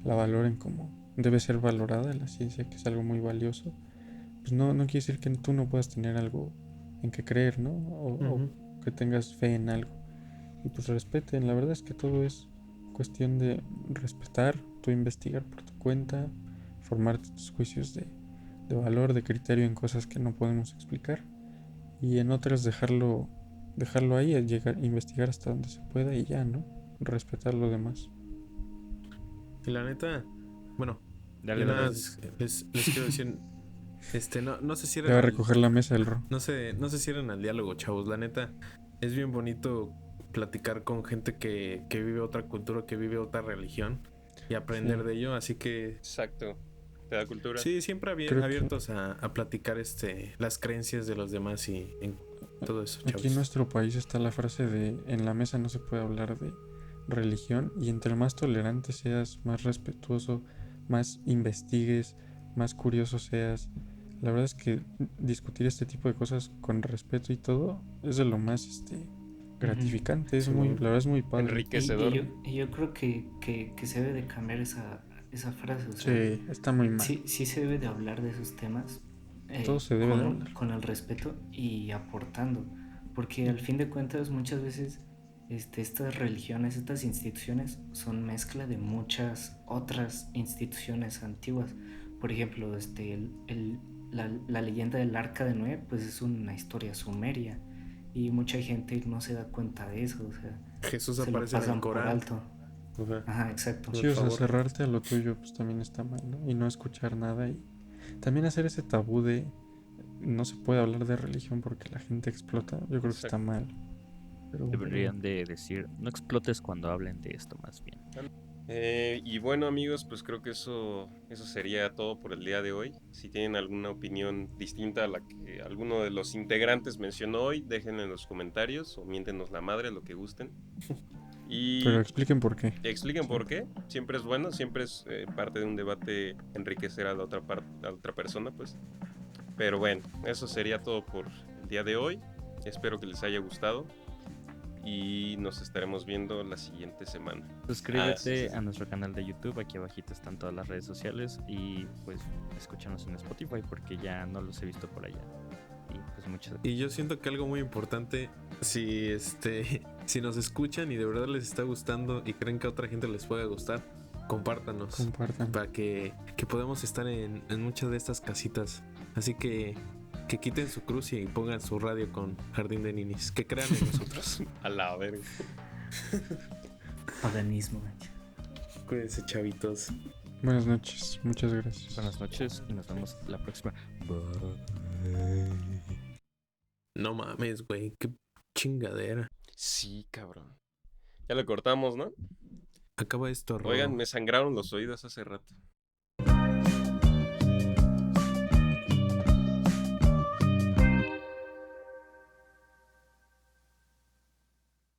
Speaker 4: la valoren como debe ser valorada la ciencia, que es algo muy valioso. Pues no quiere decir que tú no puedas tener algo en que creer, ¿no? O que tengas fe en algo. Y pues respeten, la verdad es que todo es cuestión de respetar, tú investigar por tu cuenta, formarte tus juicios de valor, de criterio en cosas que no podemos explicar, y en otras dejarlo ahí, investigar hasta donde se pueda y ya, ¿no? Respetar lo demás.
Speaker 6: Y la neta, bueno,
Speaker 5: Dale,
Speaker 6: yo nada
Speaker 5: dale.
Speaker 6: más les quiero decir, no se
Speaker 4: Ya
Speaker 6: cierren
Speaker 4: va a recoger la mesa el Ro.
Speaker 6: no se cierren al diálogo, chavos. La neta, es bien bonito platicar con gente que vive otra cultura, que vive otra religión y aprender
Speaker 4: Sí.
Speaker 6: de ello. Así que
Speaker 3: Exacto. Te da cultura.
Speaker 6: sí, siempre
Speaker 4: Creo que-
Speaker 6: abiertos a platicar las creencias de los demás y en todo eso, chavos.
Speaker 4: Aquí en nuestro país está la frase de en la mesa no se puede hablar de religión, y entre más tolerante seas, más respetuoso, más investigues, más curioso seas. La verdad es que discutir este tipo de cosas con respeto y todo es de lo más gratificante. Es
Speaker 6: Sí,
Speaker 4: muy,
Speaker 6: muy-
Speaker 4: la verdad es muy padre.
Speaker 3: Enriquecedor.
Speaker 2: Y yo creo que se debe de cambiar esa frase. O sea,
Speaker 4: Sí, está muy mal.
Speaker 2: sí se debe de hablar de esos temas
Speaker 4: Todo se debe de hablar.
Speaker 2: con el respeto y aportando. Porque al fin de cuentas muchas veces estas religiones, estas instituciones son mezcla de muchas otras instituciones antiguas. Por ejemplo, la leyenda del Arca de Noé, pues es una historia sumeria. Y mucha gente no se da cuenta de eso. O sea,
Speaker 6: Jesús
Speaker 2: se lo
Speaker 6: aparece en el
Speaker 2: pasan por
Speaker 6: Corán.
Speaker 2: alto.
Speaker 6: O sea,
Speaker 2: Ajá, exacto.
Speaker 4: Sí, o sea,
Speaker 6: favor.
Speaker 4: cerrarte a lo tuyo pues también está mal, ¿no? Y no escuchar nada, y también hacer ese tabú de no se puede hablar de religión porque la gente explota. Yo creo que está
Speaker 3: Exacto.
Speaker 4: mal. Pero
Speaker 5: Deberían de decir, no explotes cuando hablen de esto, más bien.
Speaker 3: Y bueno, amigos, pues creo que eso sería todo por el día de hoy. Si tienen alguna opinión distinta a la que alguno de los integrantes mencionó hoy, déjenla en los comentarios o miéntenos la madre, lo que gusten. Y
Speaker 4: pero expliquen por qué.
Speaker 3: expliquen por qué. Siempre es bueno, siempre es parte de un debate enriquecer a la otra persona, pues. Pero bueno, eso sería todo por el día de hoy. Espero que les haya gustado y nos estaremos viendo la siguiente semana.
Speaker 5: Suscríbete
Speaker 3: sí.
Speaker 5: a nuestro canal de YouTube, aquí abajito están todas las redes sociales, y pues escúchanos en Spotify porque ya no los he visto por allá. Y pues muchas
Speaker 6: Y yo siento que algo muy importante, si nos escuchan y de verdad les está gustando y creen que a otra gente les puede gustar, compártanos.
Speaker 4: Compartan.
Speaker 6: Para que podamos estar en muchas de estas casitas. Así que quiten su cruz y pongan su radio con Jardín de Ninis. Que crean en nosotros.
Speaker 3: A la verga.
Speaker 2: Paganismo.
Speaker 6: Cuídense, chavitos.
Speaker 4: Buenas noches. Muchas gracias.
Speaker 5: Buenas noches y nos vemos la próxima. Bye.
Speaker 6: No mames, güey. Qué chingadera.
Speaker 3: Sí, cabrón. Ya lo cortamos, ¿no?
Speaker 6: Acaba esto, Rodo.
Speaker 3: Oigan, me sangraron los oídos hace rato.